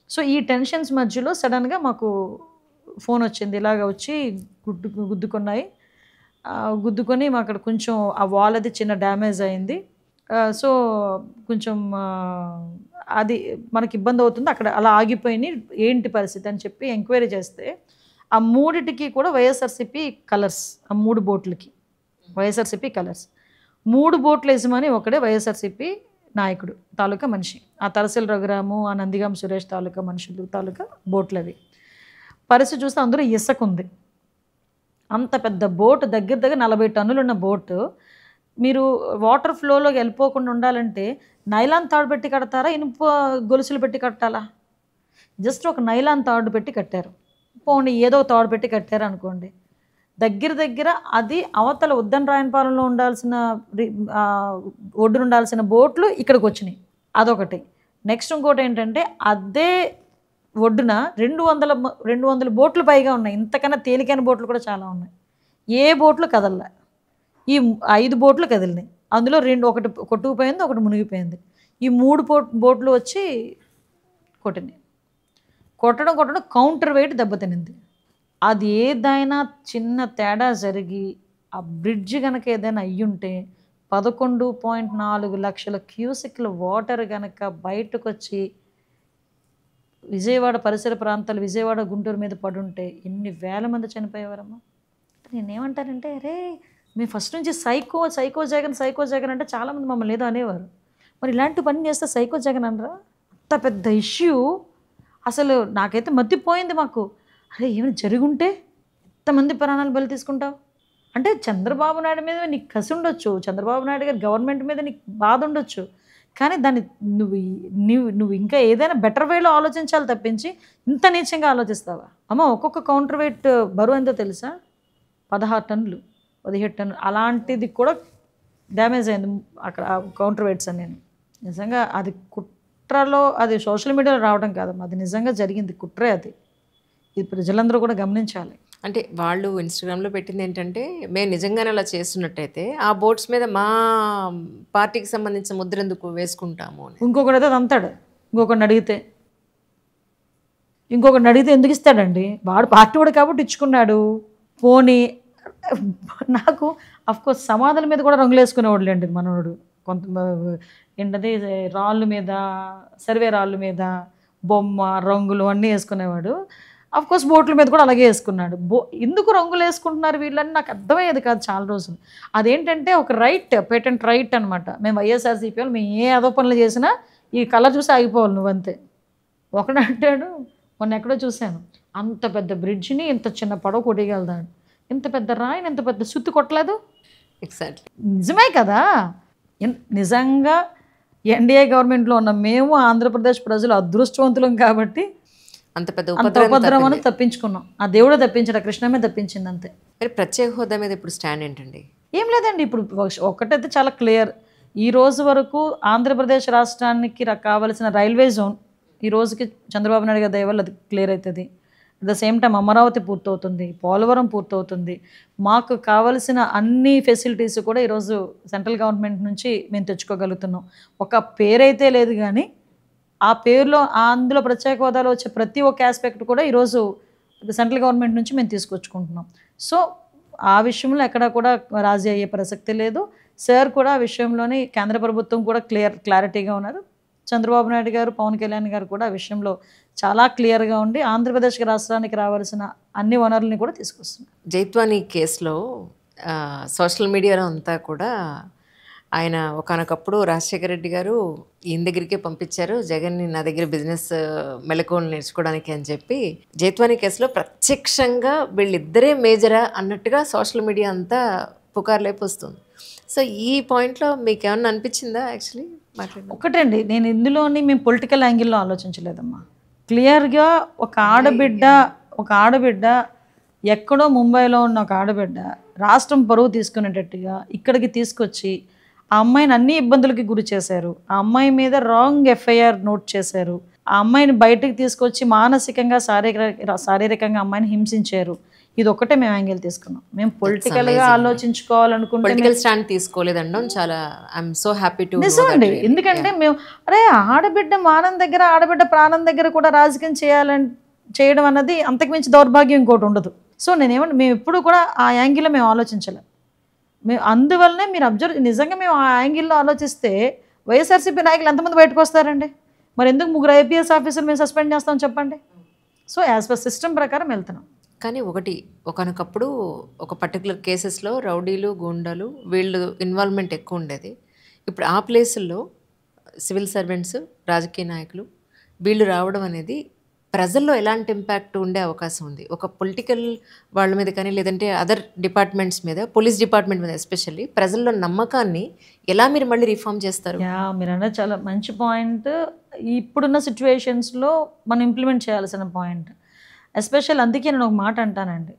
B: సో ఈ టెన్షన్స్ మధ్యలో సడన్గా మాకు ఫోన్ వచ్చింది, ఇలాగ వచ్చి గుద్దుకొని మాకు అక్కడ కొంచెం ఆ వాల్ అది చిన్న డ్యామేజ్ అయింది. సో కొంచెం అది మనకి ఇబ్బంది అవుతుంది, అక్కడ అలా ఆగిపోయినాయి, ఏంటి పరిస్థితి అని చెప్పి ఎంక్వైరీ చేస్తే ఆ 3టికి కూడా వైఎస్ఆర్సీపీ కలర్స్, ఆ 3 బోట్లకి వైఎస్ఆర్సీపీ కలర్స్. 3 బోట్ల యజమాని ఒకడే వైఎస్ఆర్సీపీ నాయకుడు తాలూకా మనిషి, ఆ తలసిల రఘురాము, ఆ నందిగాం సురేష్ తాలూకా మనుషులు తాలూకా బోట్లు అవి. పరిస్థితి చూస్తే అందులో ఇసుక ఉంది. అంత పెద్ద బోటు, దగ్గర దగ్గర 40 టన్నులు ఉన్న బోటు, మీరు వాటర్ ఫ్లోలోకి వెళ్ళిపోకుండా ఉండాలంటే నైలాన్ తాడు పెట్టి కడతారా, ఇనుప గొలుసులు పెట్టి కట్టాలా? జస్ట్ ఒక నైలాన్ తాడు పెట్టి కట్టారు. పోనీ ఏదో తాడు పెట్టి కట్టారు అనుకోండి, దగ్గర దగ్గర అది అవతల ఉద్దన రాయనపాలెంలో ఉండాల్సిన ఒడ్డున ఉండాల్సిన బోట్లు ఇక్కడికి వచ్చినాయి. అదొకటి. నెక్స్ట్ ఇంకోటి ఏంటంటే అదే ఒడ్డున 200 బోట్లు పైగా ఉన్నాయి. ఇంతకన్నా తేలికైన బోట్లు కూడా చాలా ఉన్నాయి. ఏ బోట్లు కదలలే. ఈ 5 బోట్లు కదిలినాయి. అందులో ఒకటి కొట్టుకుపోయింది, ఒకటి మునిగిపోయింది. ఈ 3 బోట్లు వచ్చి కొట్టినాయి. కొట్టడం కౌంటర్ వెయిట్ దెబ్బతినింది. అది ఏదైనా చిన్న తేడా జరిగి ఆ బ్రిడ్జ్ కనుక ఏదైనా అయ్యుంటే 11.4 లక్షల క్యూసెక్ల వాటర్ కనుక బయటకు వచ్చి విజయవాడ పరిసర ప్రాంతాలు, విజయవాడ గుంటూరు మీద పడుంటే ఎన్ని వేల మంది చనిపోయేవారమ్మా. నేనేమంటానంటే, అరే మేము ఫస్ట్ నుంచి సైకో జగన్ అంటే చాలామంది మమ్మల్ని ఏదో అనేవారు. మరి ఇలాంటి పని చేస్తే సైకో జగన్ అనరా? అంత పెద్ద ఇష్యూ అసలు నాకైతే మతిపోయింది. మాకు అరే ఏమైనా జరుగుంటే ఎంతమంది ప్రాణాలు బలి తీసుకుంటావు అంటే, చంద్రబాబు నాయుడు మీద నీకు కసి ఉండొచ్చు, చంద్రబాబు నాయుడు గారి గవర్నమెంట్ మీద నీకు బాధ ఉండొచ్చు, కానీ దాన్ని నువ్వు ఇంకా ఏదైనా బెటర్ వేలో ఆలోచించాలి తప్పించి ఇంత నీచంగా ఆలోచిస్తావా? అమ్మ, ఒక్కొక్క కౌంటర్ వెయిట్ బరువు ఎంతో తెలుసా? 16 టన్నులు, 17 టన్నులు. అలాంటిది కూడా డ్యామేజ్ అయింది అక్కడ కౌంటర్ వెయిట్స్ అని. నేను నిజంగా అది కుట్రలో, అది సోషల్ మీడియాలో రావడం కాదమ్మా, అది నిజంగా జరిగింది కుట్రే. అది ఇది ప్రజలందరూ కూడా గమనించాలి.
A: అంటే వాళ్ళు ఇన్స్టాగ్రామ్లో పెట్టింది ఏంటంటే, మేము నిజంగానే అలా చేస్తున్నట్టయితే ఆ బోట్స్ మీద మా పార్టీకి సంబంధించిన ముద్ర ఎందుకు వేసుకుంటాము అని.
B: ఇంకొకటి అయితే అంతాడు, ఇంకొకరిని అడిగితే ఎందుకు ఇస్తాడండి? వాడు పార్టీ వాడు కాబట్టి ఇచ్చుకున్నాడు. పోనీ నాకు అఫ్కోర్స్ సమాధుల మీద కూడా రంగులు వేసుకునేవాళ్ళు అండి మనోడు. కొంత ఏంటది రాళ్ళు మీద, సర్వే రాళ్ళు మీద బొమ్మ రంగులు అన్నీ వేసుకునేవాడు. అఫ్కోర్స్ బోట్ల మీద కూడా అలాగే వేసుకున్నాడు. ఎందుకు రంగులు వేసుకుంటున్నారు వీళ్ళని నాకు అర్థమయ్యేది కాదు చాలా రోజులు. అదేంటంటే ఒక రైట్, పేటెంట్ రైట్ అనమాట. మేము వైఎస్ఆర్సీపీ వాళ్ళు మేము ఏ అదో పనులు చేసినా ఈ కలర్ చూసి ఆగిపోవాలి నువ్వంతే. ఒకడంటాడు, మొన్న ఎక్కడో చూశాను, అంత పెద్ద బ్రిడ్జిని ఇంత చిన్న పడవ కొట్టగలుగుతాడు, ఇంత పెద్ద రాయిని ఇంత పెద్ద సుత్తి కొట్టలేదు.
A: ఎగ్జాక్ట్లీ
B: నిజమే కదా. నిజంగా ఎన్డీఏ గవర్నమెంట్లో ఉన్న మేము ఆంధ్రప్రదేశ్ ప్రజలు అదృష్టవంతులం కాబట్టి
A: అంత పెద్ద
B: ఉపద్రవం తప్పించుకున్నాం. ఆ దేవుడే తప్పించాడు, కృష్ణమే తప్పించింది అంతే.
A: మరి ప్రత్యేక హోదా మీద ఇప్పుడు స్టాండ్ ఏంటండి?
B: ఏం లేదండి. ఇప్పుడు ఒక్కటైతే చాలా క్లియర్. ఈ రోజు వరకు ఆంధ్రప్రదేశ్ రాష్ట్రానికి కావలసిన రైల్వే జోన్ ఈ రోజుకి చంద్రబాబు నాయుడు గారి దయ వల్ల అది క్లియర్ అవుతుంది. At the same time Amaravati పూర్తవుతుంది, పోలవరం పూర్తవుతుంది. మాకు కావలసిన అన్ని ఫెసిలిటీస్ కూడా ఈరోజు సెంట్రల్ గవర్నమెంట్ నుంచి మేము తెచ్చుకోగలుగుతున్నాం. ఒక పేరైతే లేదు కానీ ఆ పేరులో అందులో ప్రత్యేక హోదాలో వచ్చే ప్రతి ఒక్క ఆస్పెక్ట్ కూడా ఈరోజు సెంట్రల్ గవర్నమెంట్ నుంచి మేము తీసుకొచ్చుకుంటున్నాం. సో ఆ విషయంలో ఎక్కడ కూడా రాజీ అయ్యే ప్రసక్తి లేదు. సార్ కూడా ఆ విషయంలోనే కేంద్ర ప్రభుత్వం కూడా క్లారిటీగా ఉన్నారు. చంద్రబాబు నాయుడు గారు, పవన్ కళ్యాణ్ గారు కూడా ఆ విషయంలో చాలా క్లియర్గా ఉండి ఆంధ్రప్రదేశ్ రాష్ట్రానికి రావాల్సిన అన్ని వనరుల్ని కూడా తీసుకొస్తున్నారు.
A: జైత్వానీ కేసులో సోషల్ మీడియాలో అంతా కూడా ఆయన ఒకానొకప్పుడు రాజశేఖర రెడ్డి గారు ఈయన దగ్గరికే పంపించారు జగన్ని, నా దగ్గర బిజినెస్ మెలకువలు నేర్చుకోవడానికి అని చెప్పి, జైత్వానీ కేసులో ప్రత్యక్షంగా వీళ్ళిద్దరే మేజరా అన్నట్టుగా సోషల్ మీడియా అంతా పుకారు లేపొస్తుంది. సో ఈ పాయింట్లో మీకు ఏమన్నా అనిపించిందా? యాక్చువల్లీ
B: ఒకటండి, నేను ఇందులోని మేము పొలిటికల్ యాంగిల్లో ఆలోచించలేదమ్మా. క్లియర్గా ఒక ఆడబిడ్డ ఎక్కడో ముంబైలో ఉన్న ఒక ఆడబిడ్డ రాష్ట్రం పరువు తీసుకునేటట్టుగా ఇక్కడికి తీసుకొచ్చి ఆ అమ్మాయిని అన్ని ఇబ్బందులకి గురి చేశారు. ఆ అమ్మాయి మీద రాంగ్ ఎఫ్ఐఆర్ నోట్ చేశారు. ఆ అమ్మాయిని బయటకు తీసుకొచ్చి మానసికంగా శారీరకంగా అమ్మాయిని హింసించారు. ఇది ఒకటే మేము యాంగిల్ తీసుకున్నాం. మేము పొలిటికల్గా ఆలోచించుకోవాలనుకుంటే
A: పొలిటికల్ స్టాండ్ తీసుకోలేదండం చాలా ఐఎమ్ సో హ్యాపీ టు
B: నిజమండి. ఎందుకంటే మేము ఆడబిడ్డ మానం దగ్గర, ఆడబిడ్డ ప్రాణం దగ్గర కూడా రాజకీయం చేయడం అన్నది అంతకుమించి దౌర్భాగ్యం ఇంకోటి ఉండదు. సో మేము ఎప్పుడు కూడా ఆ యాంగిల్లో మేము ఆలోచించలేం. అందువల్లనే మీరు నిజంగా మేము ఆ యాంగిల్లో ఆలోచిస్తే వైఎస్ఆర్సీపీ నాయకులు ఎంతమంది బయటకు వస్తారండి? మరి ఎందుకు 3 ఐపీఎస్ ఆఫీసర్లు మేము సస్పెండ్ చేస్తాం చెప్పండి? సో యాజ్ పర్ సిస్టమ్ ప్రకారం వెళ్తున్నాం.
A: కానీ ఒకనొకప్పుడు ఒక పర్టికులర్ కేసెస్లో రౌడీలు, గూండాలు వీళ్ళు ఇన్వాల్వ్మెంట్ ఎక్కువ ఉండేది. ఇప్పుడు ఆ ప్లేసుల్లో సివిల్ సర్వెంట్స్, రాజకీయ నాయకులు వీళ్ళు రావడం అనేది ప్రజల్లో ఎలాంటి ఇంపాక్ట్ ఉండే అవకాశం ఉంది? ఒక పొలిటికల్ వాళ్ళ మీద కానీ, లేదంటే అదర్ డిపార్ట్మెంట్స్ మీద, పోలీస్ డిపార్ట్మెంట్ మీద ఎస్పెషల్లీ ప్రజల్లో నమ్మకాన్ని ఎలా మీరు మళ్ళీ రిఫార్మ్ చేస్తారు?
B: మీరు అన్నది చాలా మంచి పాయింట్. ఇప్పుడున్న సిచ్యువేషన్స్లో మనం ఇంప్లిమెంట్ చేయాల్సిన పాయింట్. ఎస్పెషల్ అందుకే నేను ఒక మాట అంటానండి.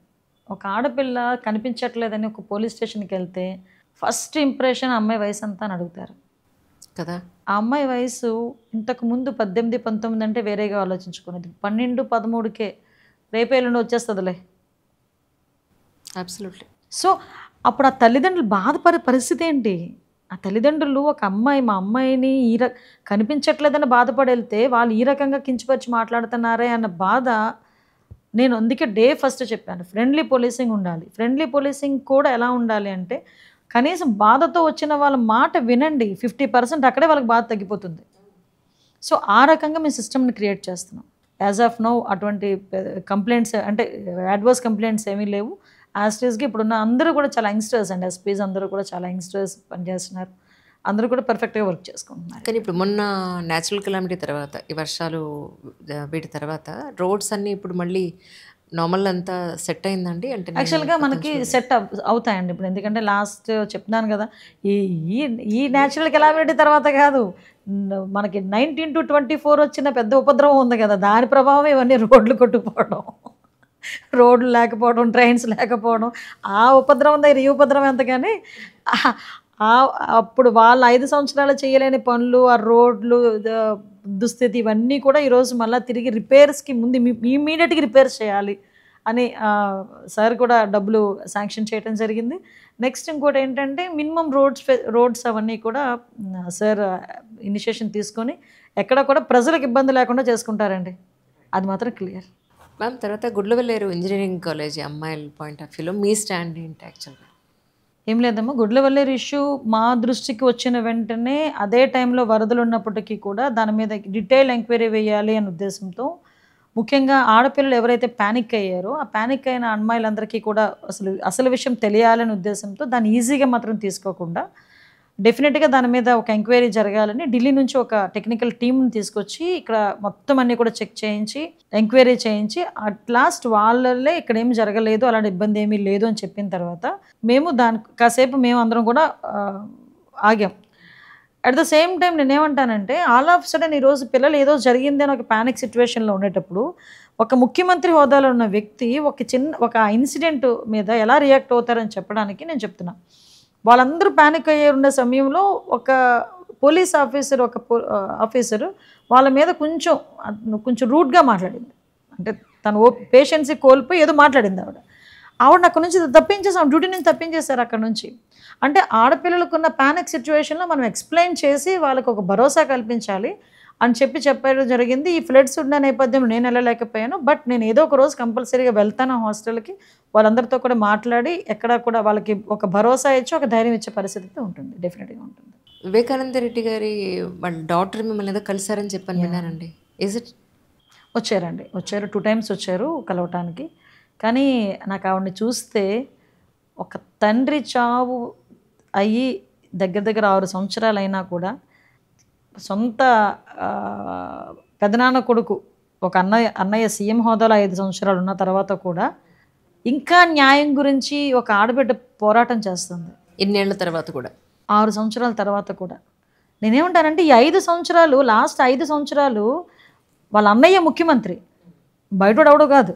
B: ఒక ఆడపిల్ల కనిపించట్లేదని ఒక పోలీస్ స్టేషన్కి వెళ్తే ఫస్ట్ ఇంప్రెషన్ అమ్మాయి వయసు అంతా అని అడుగుతారు
A: కదా.
B: ఆ అమ్మాయి వయసు ఇంతకు ముందు 18, 19 అంటే వేరేగా ఆలోచించుకునేది. 12, 13కే రేపేళ్ళుండి వచ్చేస్తుందిలే.
A: అబ్సల్యూట్లీ.
B: సో అప్పుడు ఆ తల్లిదండ్రులు బాధపడే పరిస్థితి ఏంటి? ఆ తల్లిదండ్రులు ఒక అమ్మాయి, మా అమ్మాయిని కనిపించట్లేదని బాధపడి వెళ్తే వాళ్ళు ఈ రకంగా కించపరిచి మాట్లాడుతున్నారే అన్న బాధ. నేను అందుకే డే ఫస్ట్ చెప్పాను, ఫ్రెండ్లీ పోలీసింగ్ ఉండాలి. ఫ్రెండ్లీ పోలీసింగ్ కూడా ఎలా ఉండాలి అంటే, కనీసం బాధతో వచ్చిన వాళ్ళ మాట వినండి, 50% అక్కడే వాళ్ళకి బాధ తగ్గిపోతుంది. సో ఆ రకంగా మేము సిస్టమ్ని క్రియేట్ చేస్తున్నాం. యాజ్ ఆఫ్ నౌ అటువంటి కంప్లైంట్స్ అంటే అడ్వర్స్ కంప్లైంట్స్ ఏమీ లేవు. యాస్టీస్గా ఇప్పుడున్న అందరూ కూడా చాలా యంగ్స్టర్స్ అండి, ఎస్పీస్ అందరూ కూడా చాలా యంగ్స్టర్స్ పనిచేస్తున్నారు. అందరూ కూడా పర్ఫెక్ట్గా వర్క్ చేసుకుంటున్నారు.
A: కానీ ఇప్పుడు మొన్న న్యాచురల్ కెలామిటీ తర్వాత, ఈ వర్షాలు వీటి తర్వాత రోడ్స్ అన్నీ ఇప్పుడు మళ్ళీ నార్మల్ అంతా సెట్ అయిందండి? అంటే
B: యాక్చువల్గా మనకి సెట్ అవుతాయండి ఇప్పుడు. ఎందుకంటే లాస్ట్ చెప్తున్నాను కదా, ఈ ఈ న్యాచురల్ కెలామిటీ తర్వాత కాదు, మనకి 19 to 24 వచ్చిన పెద్ద ఉపద్రవం ఉంది కదా, దాని ప్రభావం ఇవన్నీ రోడ్లు కొట్టుకుపోవడం, రోడ్లు లేకపోవడం, ట్రైన్స్ లేకపోవడం, ఆ ఉపద్రవం దగ్గర ఈ ఉపద్రవం ఎంత. కానీ అప్పుడు వాళ్ళు 5 సంవత్సరాలు చేయలేని పనులు, ఆ రోడ్లు దుస్థితి ఇవన్నీ కూడా ఈరోజు మళ్ళీ తిరిగి రిపేర్స్కి ముందు ఇమీడియట్గా రిపేర్స్ చేయాలి అని సార్ కూడా డబ్బులు శాంక్షన్ చేయడం జరిగింది. నెక్స్ట్ ఇంకోటి ఏంటంటే మినిమం రోడ్స్ అవన్నీ కూడా సార్ ఇనిషియేషన్ తీసుకొని ఎక్కడ కూడా ప్రజలకు ఇబ్బంది లేకుండా చేసుకుంటారండి, అది మాత్రం క్లియర్.
A: మ్యామ్, తర్వాత గుడ్లవల్లేరు ఇంజనీరింగ్ కాలేజ్ అమ్మాయిల పాయింట్ ఆఫ్ వ్యూలో మీ స్టాండ్ ఏంటి? యాక్చువల్గా
B: ఏం లేదమ్మా, గుడ్లవల్లేరు ఇష్యూ మా దృష్టికి వచ్చిన వెంటనే అదే టైంలో వరదలు ఉన్నప్పటికీ కూడా దాని మీద డీటెయిల్ ఎంక్వైరీ వేయాలి అనే ఉద్దేశంతో, ముఖ్యంగా ఆడపిల్లలు ఎవరైతే ప్యానిక్ అయ్యారో ఆ ప్యానిక్ అయిన అమ్మాయిలందరికీ కూడా అసలు విషయం తెలియాలనే ఉద్దేశంతో దాన్ని ఈజీగా మాత్రం తీసుకోకుండా డెఫినెట్గా దాని మీద ఒక ఎంక్వైరీ జరగాలని ఢిల్లీ నుంచి ఒక టెక్నికల్ టీంని తీసుకొచ్చి ఇక్కడ మొత్తం అన్నీ కూడా చెక్ చేయించి ఎంక్వైరీ చేయించి అట్ లాస్ట్ వాళ్ళే ఇక్కడ ఏమి జరగలేదు, అలాంటి ఇబ్బంది ఏమీ లేదు అని చెప్పిన తర్వాత మేము కాసేపు మేము అందరం కూడా ఆగాం. అట్ ద సేమ్ టైం నేనేమంటానంటే, ఆల్ ఆఫ్ సడన్ ఈరోజు పిల్లలు ఏదో జరిగింది అని ఒక ప్యానిక్ సిచ్యువేషన్లో ఉండేటప్పుడు ఒక ముఖ్యమంత్రి హోదాలో ఉన్న వ్యక్తి ఒక ఇన్సిడెంట్ మీద ఎలా రియాక్ట్ అవుతారని చెప్పడానికి నేను చెప్తున్నా. వాళ్ళందరూ ప్యానిక్ అయ్యే ఉండే సమయంలో ఒక పోలీస్ ఆఫీసరు వాళ్ళ మీద కొంచెం రూడ్గా మాట్లాడింది. అంటే తను పేషెన్సీ కోల్పోయి ఏదో మాట్లాడింది ఆవిడ అక్కడ నుంచి తప్పించేసాం, డ్యూటీ నుంచి తప్పించేశారు అక్కడ నుంచి. అంటే ఆడపిల్లలకున్న ప్యానిక్ సిచ్యువేషన్లో మనం ఎక్స్ప్లెయిన్ చేసి వాళ్ళకు ఒక భరోసా కల్పించాలి అని చెప్పడం జరిగింది. ఈ ఫ్లడ్స్ ఉన్న నేపథ్యంలో నేను వెళ్ళలేకపోయాను, బట్ నేను ఏదో ఒక రోజు కంపల్సరీగా వెళ్తాను హాస్టల్కి, వాళ్ళందరితో కూడా మాట్లాడి ఎక్కడ కూడా వాళ్ళకి ఒక భరోసా ఇచ్చి ఒక ధైర్యం ఇచ్చే పరిస్థితి ఉంటుంది, డెఫినెట్గా ఉంటుంది.
A: వివేకానంద రెడ్డి గారి వాళ్ళ డాక్టర్ మిమ్మల్ని ఏదో కలిసారని చెప్పని విన్నానండి. Is it? వచ్చారు 2 times వచ్చారు కలవటానికి. కానీ నాకు ఆవిడని చూస్తే ఒక తండ్రి చావు అయ్యి దగ్గర 6 సంవత్సరాలు అయినా కూడా సొంత పెదనాన్న కొడుకు ఒక అన్నయ్య సీఎం హోదాలో 5 సంవత్సరాలు ఉన్న తర్వాత కూడా ఇంకా న్యాయం గురించి ఒక ఆడబిడ్డ పోరాటం చేస్తుంది. ఇన్నేళ్ల తర్వాత కూడా,
B: 6 సంవత్సరాల తర్వాత కూడా. నేనేమంటానంటే, ఈ 5 సంవత్సరాలు, లాస్ట్ 5 సంవత్సరాలు వాళ్ళ అన్నయ్య ముఖ్యమంత్రి, బయటోడెవడో కాదు.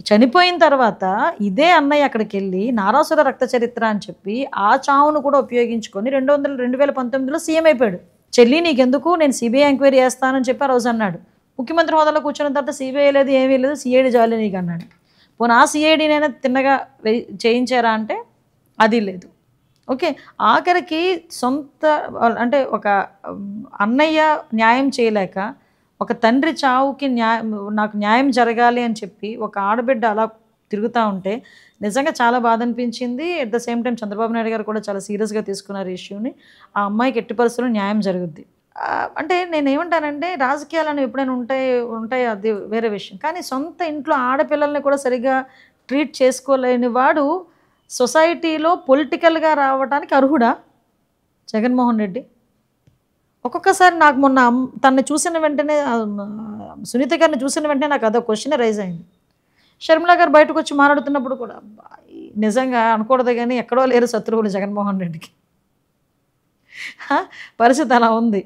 B: చనిపోయిన తర్వాత ఇదే అన్నయ్య అక్కడికి వెళ్ళి నారాసుర రక్త చరిత్ర అని చెప్పి ఆ చావును కూడా ఉపయోగించుకొని 2019లో సీఎం అయిపోయాడు. చెల్లి నీకెందుకు, నేను సిబిఐ ఎంక్వైరీ చేస్తానని చెప్పి ఆ రోజు అన్నాడు. ముఖ్యమంత్రి హోదాలో కూర్చున్న తర్వాత సిబిఐ లేదు, ఏమీ లేదు, సిఐడి జాలి నీకు అన్నాడు. పోనీ ఆ సిఐడినైనా తిన్నగా చేయించారా అంటే అది లేదు. ఓకే, ఆఖరికి సొంత అంటే ఒక అన్నయ్య న్యాయం చేయలేక ఒక తండ్రి చావుకి నాకు న్యాయం జరగాలి అని చెప్పి ఒక ఆడబిడ్డ అలా తిరుగుతూ ఉంటే నిజంగా చాలా బాధ అనిపించింది. At the same time Chandrababu Naidu గారు కూడా చాలా సీరియస్గా తీసుకున్నారు ఈ ఇష్యూని. ఆ అమ్మాయికి ఎట్టి పరిస్థితుల్లో న్యాయం జరుగుద్ది. అంటే నేనేమంటానంటే, రాజకీయాలు అనేవి ఎప్పుడైనా ఉంటాయి అది వేరే విషయం, కానీ సొంత ఇంట్లో ఆడపిల్లల్ని కూడా సరిగ్గా ట్రీట్ చేసుకోలేని వాడు సొసైటీలో పొలిటికల్గా రావడానికి అర్హుడా జగన్మోహన్ రెడ్డి? ఒక్కొక్కసారి నాకు మొన్న తనని చూసిన వెంటనే సునీత గారిని చూసిన వెంటనే నాకు అదో క్వశ్చన్ రైజ్ అయింది. షర్మిల గారు బయటకు వచ్చి మాట్లాడుతున్నప్పుడు కూడా నిజంగా అనకూడదు కానీ ఎక్కడో లేరు శత్రువులు జగన్మోహన్ రెడ్డికి, పరిస్థితి అలా ఉంది.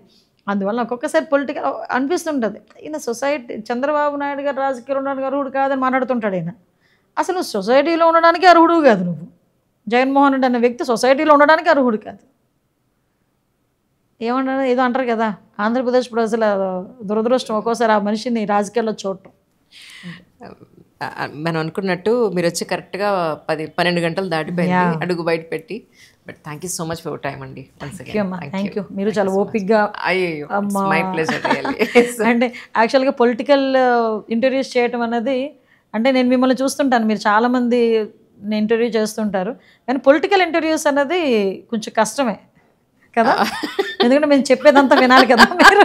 B: అందువల్ల ఒక్కొక్కసారి పొలిటికల్ అనిపిస్తుంటుంది, ఈయన సొసైటీ చంద్రబాబు నాయుడు గారు రాజకీయాలు ఉండడానికి అర్హుడు కాదని మాట్లాడుతుంటాడు ఈయన. అసలు సొసైటీలో ఉండడానికి అర్హుడు కాదు నువ్వు. జగన్మోహన్ రెడ్డి అనే వ్యక్తి సొసైటీలో ఉండడానికి అర్హుడు కాదు. ఏమన్నా ఏదో అంటారు కదా, ఆంధ్రప్రదేశ్ ప్రజల దురదృష్టం ఒక్కోసారి ఆ మనిషిని రాజకీయాల్లో చూడటం.
A: మనం అనుకున్నట్టు మీరు వచ్చి కరెక్ట్గా 12 గంటలు దాటిపోయింది అడుగు బయట పెట్టి. But thank you so much for time అండి.
B: Thank you. మీరు చాలా ఓపిక్గా,
A: మై ప్లెజర్.
B: అంటే యాక్చువల్గా పొలిటికల్ ఇంటర్వ్యూస్ చేయటం అనేది, అంటే నేను మిమ్మల్ని చూస్తుంటాను, మీరు చాలామంది ఇంటర్వ్యూ చేస్తుంటారు, కానీ పొలిటికల్ ఇంటర్వ్యూస్ అనేది కొంచెం కష్టమే కదా, ఎందుకంటే మేము చెప్పేదంతా వినాలి కదా మీరు.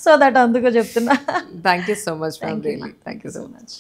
B: సో దట్ అందుకు చెప్తున్నా.
A: Thank you so much. Thank you so much.